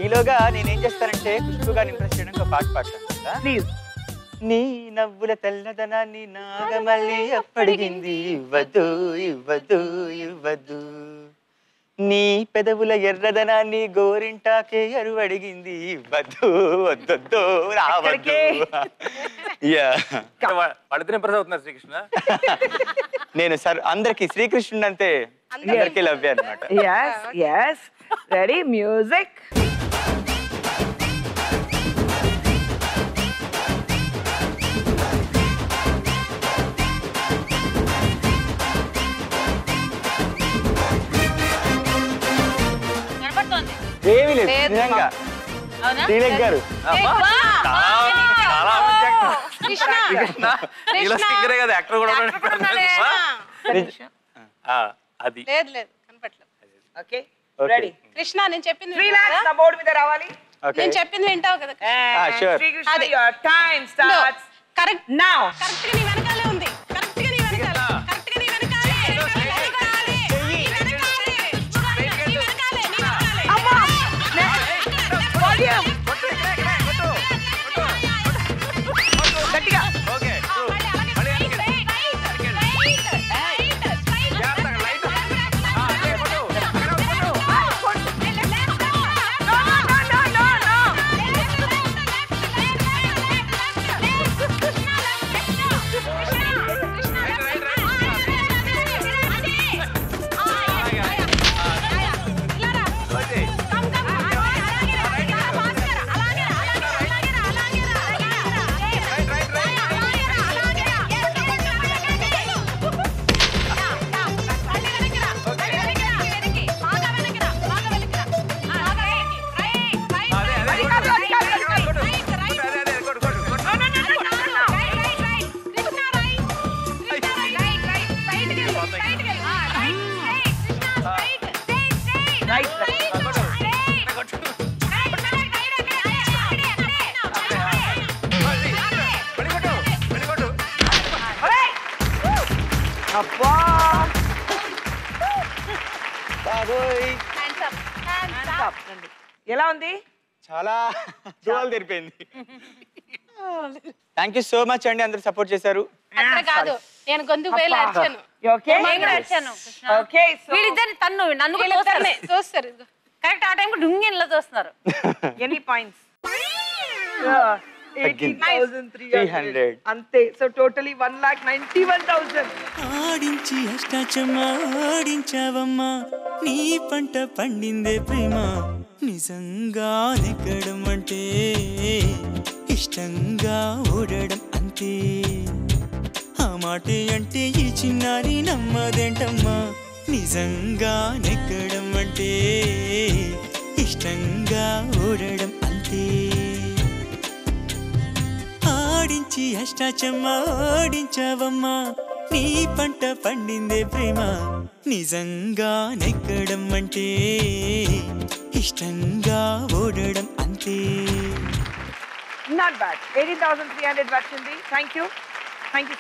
ఈలోగా నేనేం చేస్తానంటే ఖుష్బు గారిని ఇంప్రెస్ చేయడానికి ఒక పాట పాడతాను కదా. ప్లీజ్. నీ నవ్వుల తెల్లదనాన్ని నాగమల్లి అప్పడిగింది ఇవ్వదు ఇవ్వదు ఇవ్వదు. నీ పెదవుల ఎర్రదనాన్ని గోరింటాకే అరువడిగింది ఇవ్వదు వద్దొద్దు రావద్దు. యా వాళ్ళిద్దరు ఇంప్రెస్ అవుతున్నారు శ్రీకృష్ణ. నేను సార్ అందరికి శ్రీకృష్ణుడు అంటే అందరికీ లవ్వే అన్నమాట. Yes, yes. Ready? Music. కనబడుతోంది. ఏమీ లేదు నిజంగా. అవునా? శ్రీలేఖ్ గారు చాలా మంచి యాక్టర్. కృష్ణ కృష్ణ ఇలా స్టిక్కరే కదా యాక్టర్ కూడా ఉన్నాడు. అది లేదు లేదు కనపట్లేదు. Okay. Okay. Ready? కృష్ణ నేను చెప్పింది 3 వింటావా? lakhs నా బోర్డు మీద రావాలి. ఓకే నేను చెప్పింది వింటావు కదా. And sure. Sri Krishna, అది. your time starts correct now. Correct గా నీ వెనకాలే ఉంది. కరెక్ట్ గా నీ వెనకాలే. కరెక్ట్ గా నీ వెనకాలే. నీ వెనకాలే. నీ వెనకాలే. నీ వెనకాలే. నీ వెనకాలే. అమ్మా. Volume. గట్టిగా. ఓకే మళ్ళీ అలాగే straight, right, right, right. అబ్బా బాబోయ్ Hands up. రండి. ఎలా ఉంది? చాలా దూరాలు తెరిపోయింది. థ్యాంక్ యూ సో మచ్ అండి, అందరు సపోర్ట్ చేశారు. అక్కడ కాదు, నేను గొంతుకు వేలు అరిచాను. ఓకే నేను కూడా అరిచాను. ఓకే సో వీళ్ళిద్దరిని తన్ను నన్ను కూడా వీళ్ళిద్దరిని చూస్తారు. కరెక్ట్ ఆ టైంకి డుంగిన్లో చూస్తున్నారు. ఎన్ని పాయింట్స్? 300. అంతే. So totally 1,91,000. ఆడించి అష్టాచమ్మా ఆడించావమ్మా, నీ పంట పండిందే ప్రేమ, నిజంగా నెగ్గడం అంటే ఇష్టంగా ఓడడం అంతే. ఆ మాటే అంటే ఈ చిన్నారి నమ్మదేంటమ్మా, నిజంగా నెగ్గడం అంటే ఇష్టంగా ఓడడం అంతే. ఆడించి అష్టాచమ్మా ఆడించావమ్మా, నీ పంట పండిందే ప్రేమ, నిజంగా నెగ్గడం అంటే ఇష్టంగా ఓడడం అంతే. Not bad. 18,300 వచ్చింది. Thank you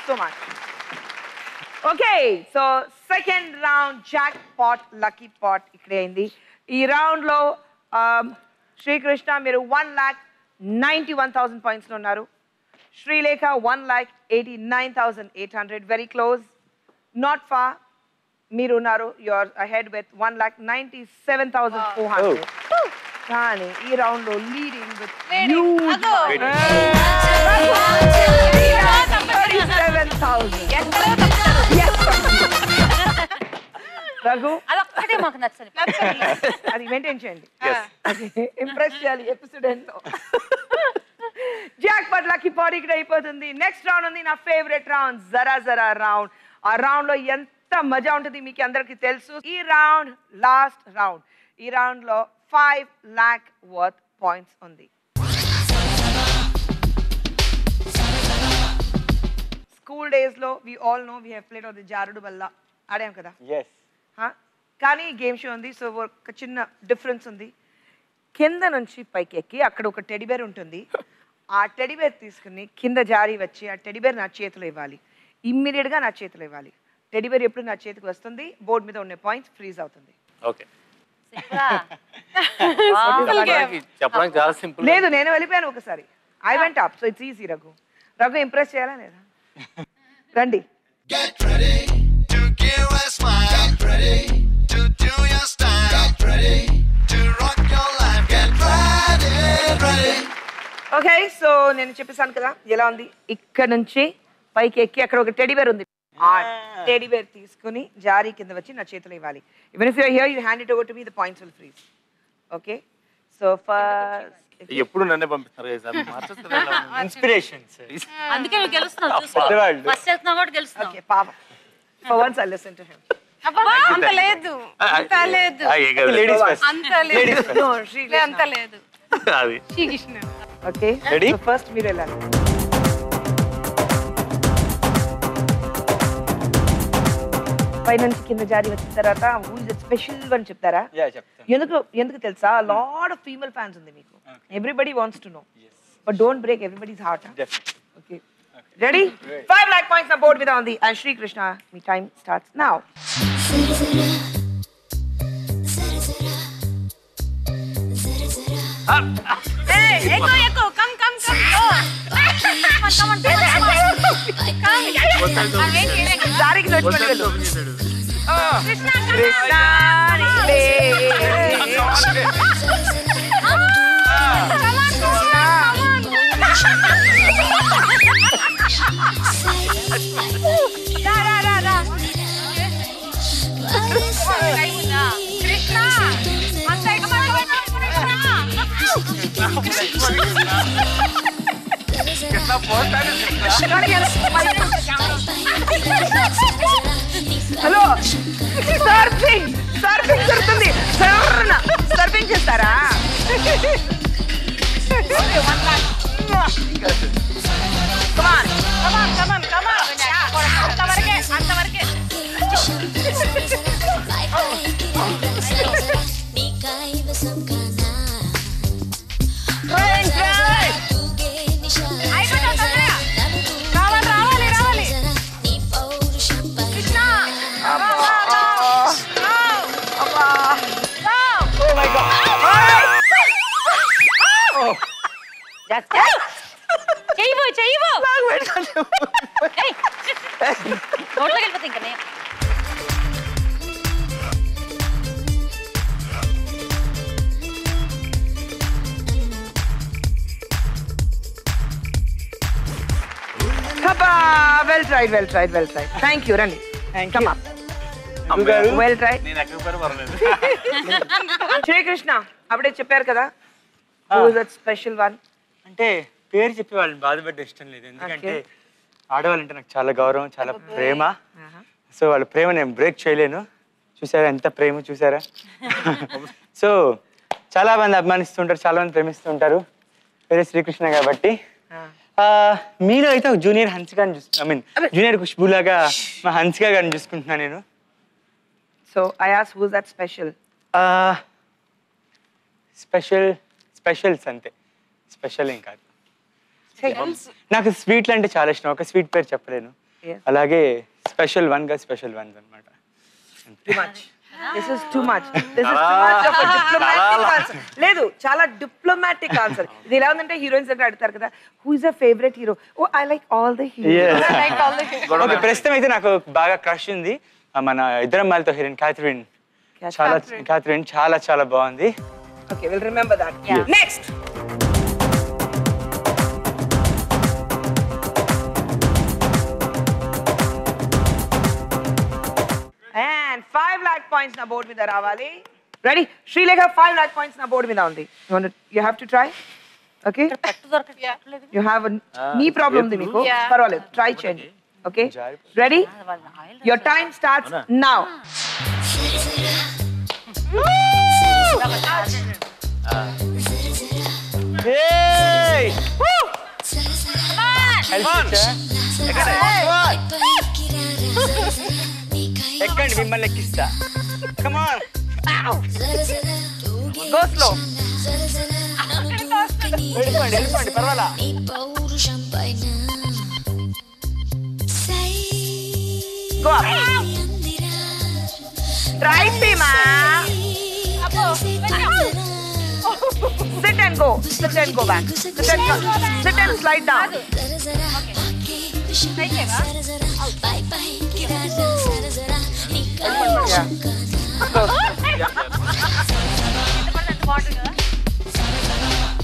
so much. Okay so second round jackpot lucky pot ఇక్కడే అయింది. ఈ రౌండ్ లో శ్రీకృష్ణ మీరు 1,91,000 పాయింట్స్ లో ఉన్నారు. Srilekha 1,89,800. Very close, not far. మీరు ఉన్నారు యువర్ అహెడ్ విత్ 1,97,400. కానీ ఈ రౌండ్ లో లీడింగ్ విత్ 37,000. రఘు అదొక్కటే మాకు నచ్చదు. అది మెయింటైన్ చేయండి, అది ఇంప్రెస్ చేయాలి ఎపిసోడ్ ఎంతో. జాక్ పాట్ లక్కీ పాట్ ఇక్కడ అయిపోతుంది. నెక్స్ట్ రౌండ్ ఉంది నా ఫేవరెట్ రౌండ్, జరా జరా రౌండ్. ఆ రౌండ్ లో ఎంత మజా ఉంటుంది మీకు అందరికి తెలుసు. ఈ రౌండ్ లాస్ట్ రౌండ్. ఈ రౌండ్ లో 5 lakh worth పాయింట్స్ ఉంది. స్కూల్ డేస్ లో we all know we have played on the జారుడు బల్ల, ఆడాం కదా. కానీ గేమ్ షో ఉంది, సో ఒక చిన్న డిఫరెన్స్ ఉంది. కింద నుంచి పైకి ఎక్కి అక్కడ ఒక టెడీబేర్ ఉంటుంది, ఆ టెడీబేర్ తీసుకుని కింద జారి వచ్చి ఆ టెడీబేర్ నా చేతిలో ఇవ్వాలి, ఇమ్మీడియట్ గా నా చేతిలో ఇవ్వాలి. టెడీబేర్ ఎప్పుడు నా చేతికి వస్తుంది బోర్డు మీద ఉన్న పాయింట్స్ ఫ్రీజ్ అవుతుంది. ఓకే చెప్పడానికి చాలా సింపుల్. లేదు నేను వెళ్ళిపోయాను ఒకసారి, I went up, so it's easy. Raghu impress చేయాలా లేదా? రండి. Get ready to give a smile. Get ready to do your style. Get ready to rock your life. Get ready. Okay so నేను చెప్పేసాను కదా ఎలా ఉంది. ఇక్కడ నుంచి పైకి ఎక్కి అక్కడ ఒక టెడీబేర్ ఉంది, ఆ టెడీబేర్ తీసుకుని జారీ కింద వచ్చి నా చేతిలో ఇవ్వాలి. Even if you are here you hand it over to me, the points will freeze. Okay so first ఎప్పుడు నన్నే పంపిస్తారు ఇన్స్పిరేషన్. అందుకే నువ్వు గెలుస్తున్నావు. ఫస్ట్ చేస్తున్నావు కూడా గెలుస్తున్నావు. ఓకే పాపం. For once I listen to him. అంత లేదు, అంత లేదు, లేడీస్ ఫస్ట్. అంత లేదు. నో శ్రీకృష్ణ అంత లేదు. అది Srikrishna. Okay Ready? So first మీరు వెళ్ళాలి. పై నుంచి కింద జారి వచ్చిన తర్వాత హూ ఇస్ ద స్పెషల్ అని చెప్తారా? ఎందుకు తెలుసా, లాట్ ఆఫ్ ఫీమేల్ ఫ్యాన్స్ ఉంది మీకు. Everybody wants to know, but don't break everybody's heart. Okay ready? 5 lakh points నా బోర్డు మీద ఉంది. అండ్ శ్రీకృష్ణ మీ టైం స్టార్ట్స్ నౌ. ఎక్కువ కమ్ దారికి నడుచుకొని వెళ్ళు. కృష్ణ హలో సర్ఫింగ్ జరుగుతుంది. సర్ఫింగ్ చేస్తారా? అంతవరకే. రావాలి. కృష్ణ చెయ్యిపో చెయ్యిపో నోట్లోకి వెళ్ళిపోతే ఇంకా నేను వెల్ ట్రైడ్ థ్యాంక్ యూ రండి Come up. Well tried. నేను ఎక్కడ పేరు పర్లేదు. శ్రీకృష్ణ అప్పుడే చెప్పారు కదా who is that special one అంటే పేరు చెప్పి వాళ్ళని బాధపడ్డ ఇష్టం లేదు ఎందుకంటే ఆడవాళ్ళంటే నాకు చాలా గౌరవం చాలా ప్రేమ సో వాళ్ళ ప్రేమ నేను బ్రేక్ చేయలేను చూసారా ఎంత ప్రేమ చూసారా సో చాలా మంది అభిమానిస్తుంటారు చాలా మంది ప్రేమిస్తుంటారు పేరు శ్రీకృష్ణ కాబట్టి మీలో అయితే ఒక junior Hansika I mean junior Khushbu లాగా మా హన్సిక గారిని చూసుకుంటున్నాను నేను so I ask who is that special specials అంతే స్పెషల్ ఏం కాదు నాకు స్వీట్లు అంటే చాలా ఇష్టం ఒక స్వీట్ పేరు చెప్పలేను అలాగే స్పెషల్ వన్ గా స్పెషల్ వన్స్ అన్నమాట This is too much of a diplomatic answer. లేదు చాలా డిప్లొమాటిక్ ఆన్సర్ ఇది ఎలా ఉందంటే హీరోయిన్స్ అంటే అడుగుతారు కదా who is your favourite hero oh I like all the heroes okay ప్రస్తుతం అయితే నాకు బాగా క్రష్ ఉంది మన ఇద్దరమ్మాయిలతో హీరోయిన్ క్యాథరిన్ చాలా చాలా బాగుంది okay will remember that next And 5 lakh points na board mida ravali. Ready? Srilekha 5 lakh points na board mida undi. You have to try? Okay? You have a knee problem undi meeku. Parvaledu. Try change. Okay? Ready? Your time starts now. Hey! Come on! ఎక్కండి మిమ్మల్ని ఎక్కిస్తా come on Go slow. వెళ్ళిపోండి పర్వాలా Go up. Try Pima. Sit and go. Sit and go back. Sit and slide down. Yeah.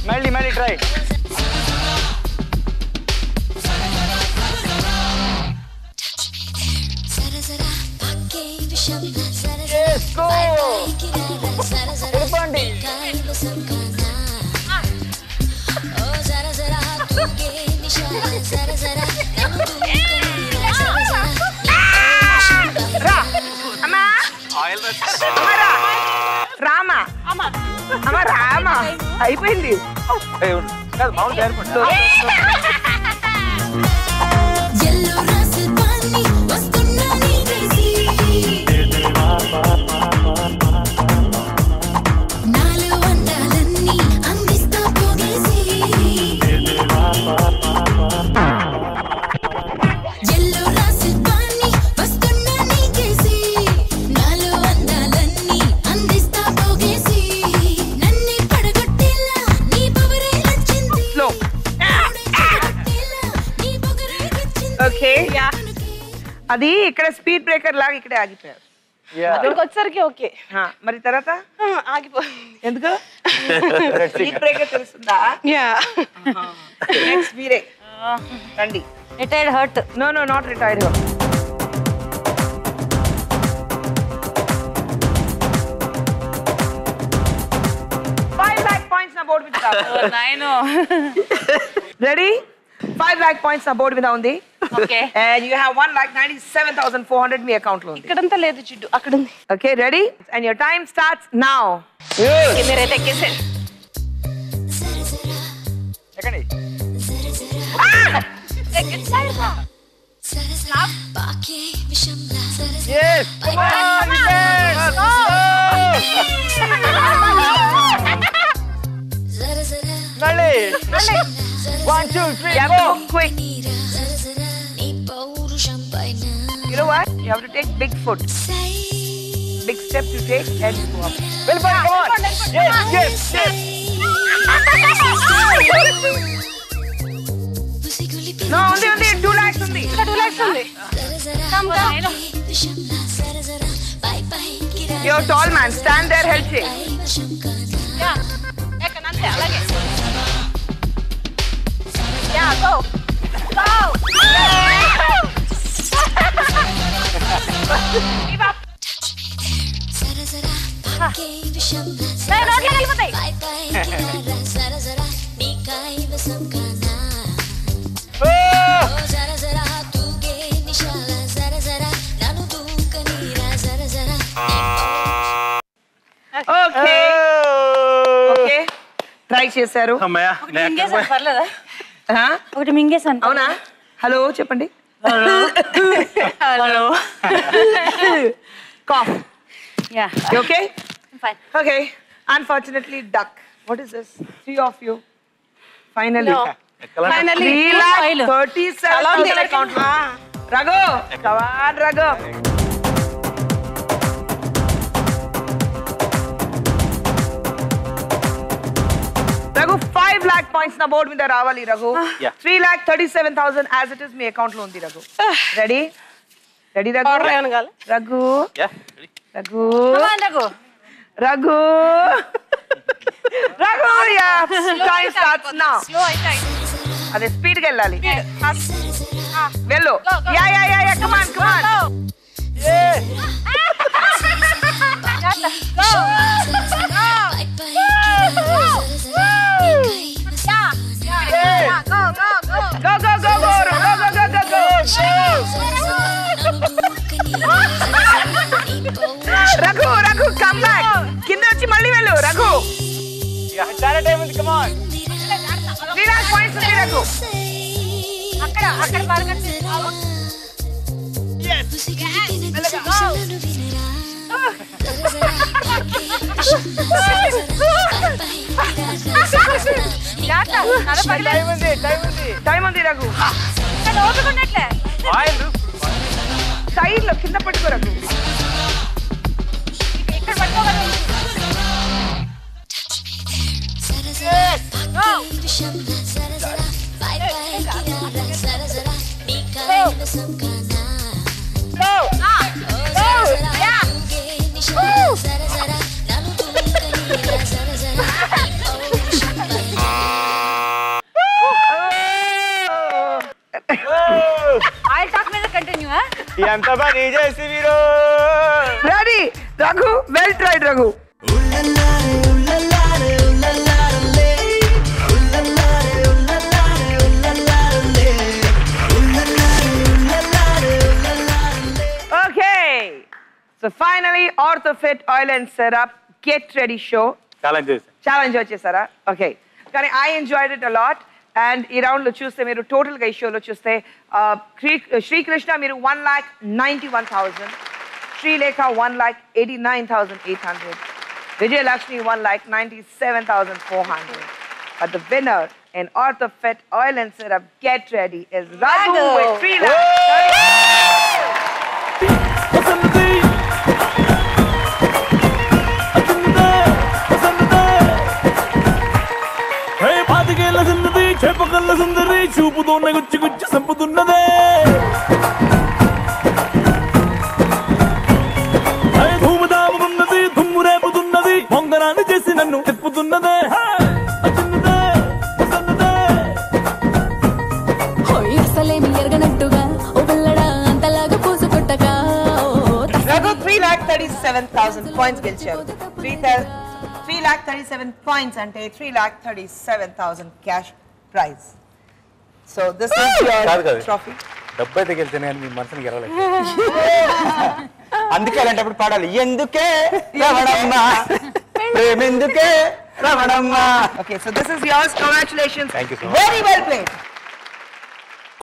మళ్ళీ try వెళ్ళిపోండి రామా అయిపోయింది మామూలు తయారు అది ఇక్కడ స్పీడ్ బ్రేకర్ లాగా ఇక్కడే ఆగిపోయారు అక్కడికి వచ్చేసరికి ఓకే మరి తర్వాత ఆగిపోయింది ఎందుకు స్పీడ్ బ్రేకర్ తెలుస్తుందా నెక్స్ట్ మీరే రండి retired hurt no not retired 5 lakh points na board మీద నాయనో ready 5 lakh points na board మీద ఉంది ఓకే and you have 1,97,400 మీ అకౌంట్ లో ఉంది ఇక్కడంతా లేదు చిడ్డు అక్కడ ఉంది okay ready and your time starts now మీరైతే ఎక్కేసారు ఎక్కండి yes come on మళ్ళీ 1 2 3 you have to go quick you know what you have to take big foot big step to take and go up వెళ్ళిపోండి come on yes No, ఉంది 2 lakhs ఉంది. 2 lakhs ఉంది. You're tall man, stand there, help me. ఎక్కనంతే అలాగే. Yeah, go. Go. Give up. రోడ్లు వెళ్ళిపోతాయి. Okay okay try చేశారు. అమ్మయ్య మింగేసాను పర్లేదా ఆ? ఒకటి మింగేసాను అవునా? హలో చెప్పండి. Hello cough. Yeah okay fine okay. Unfortunately duck. What is this? 3 of you finally No. Finally. 3,37,000 account. Raghu come on Raghu. Raghu 5 lakh points నా బోర్డు మీద రావాలి Raghu. Yeah. 3,37,000 as it is me account లో ఉంది Raghu. Ready ready Raghu? Order అనగాలి. Raghu Yeah. Raghu Raghu Raghu Raghu yeah time starts now. Slow అయితే అదే speed గా వెళ్ళాలి. వెళ్ళు. Yeah yeah yeah yeah come on come on. Go go go go go go go go. Raghu Raghu come back. కింద వచ్చి మళ్ళీ వెళ్ళు రఘు. చాలా టైం ఉంది, కమ్ ఆన్. 3 lakh points ఉంది రఘు. అక్కడ పరిగెత్తి. టైం ఉంది, టైం ఉంది. టైం ఉంది రఘు. ఓపికన్నట్లే. ఆయిల్ సైడ్ లో కింద పట్టుకో రఘు. ఇక్కడ పట్టుకోగలరు. ఆయిల్ టాక్ మీద కంటిన్యూ. ఎంత పని చేసి మీరు. Ready Raghu. Well tried Raghu. Okay. So finally Orthofit Oil and Syrup Get Ready Show. Challenge చేశాను. చాలా ఎంజాయ్ చేశారా? ఓకే కానీ I enjoyed it a lot. And ఈ రౌండ్లో చూస్తే మీరు టోటల్గా ఈ షోలో చూస్తే శ్రీకృష్ణ మీరు 1,91,000, Srilekha 1,89,800, Vijayalakshmi 1,97,400. But the winner in Orthofit Oil and Syrup Get Ready is Raghu with 3 చేపకల్ల సుందరి చూపుతోనే గుచ్చి గుచ్చి సంపుతున్నదే. ధూముదామున్నది దుమ్ము రేపుతున్నది పొంగనాన్ని చేసి నన్ను తిప్పుతున్నదే. అసలేమి ఎరగనట్టుగా ఓ పిల్లడా అంతలాగా పూసుకుంటగా. Raghu 3,37,000 points గెలిచారు. 3,37,000 points అంటే 3,37,000 cash prize. So this is your trophy. డబ్బు అయితే గెలిచాను కానీ మీ మనసుని గెలవలేదు. అందుకే అలాంటప్పుడు పాడాలి. ఎందుకే Ramanamma ప్రేమెందుకే Ramanamma. Okay, so this is yours. Congratulations. Thank you so much. Very well played.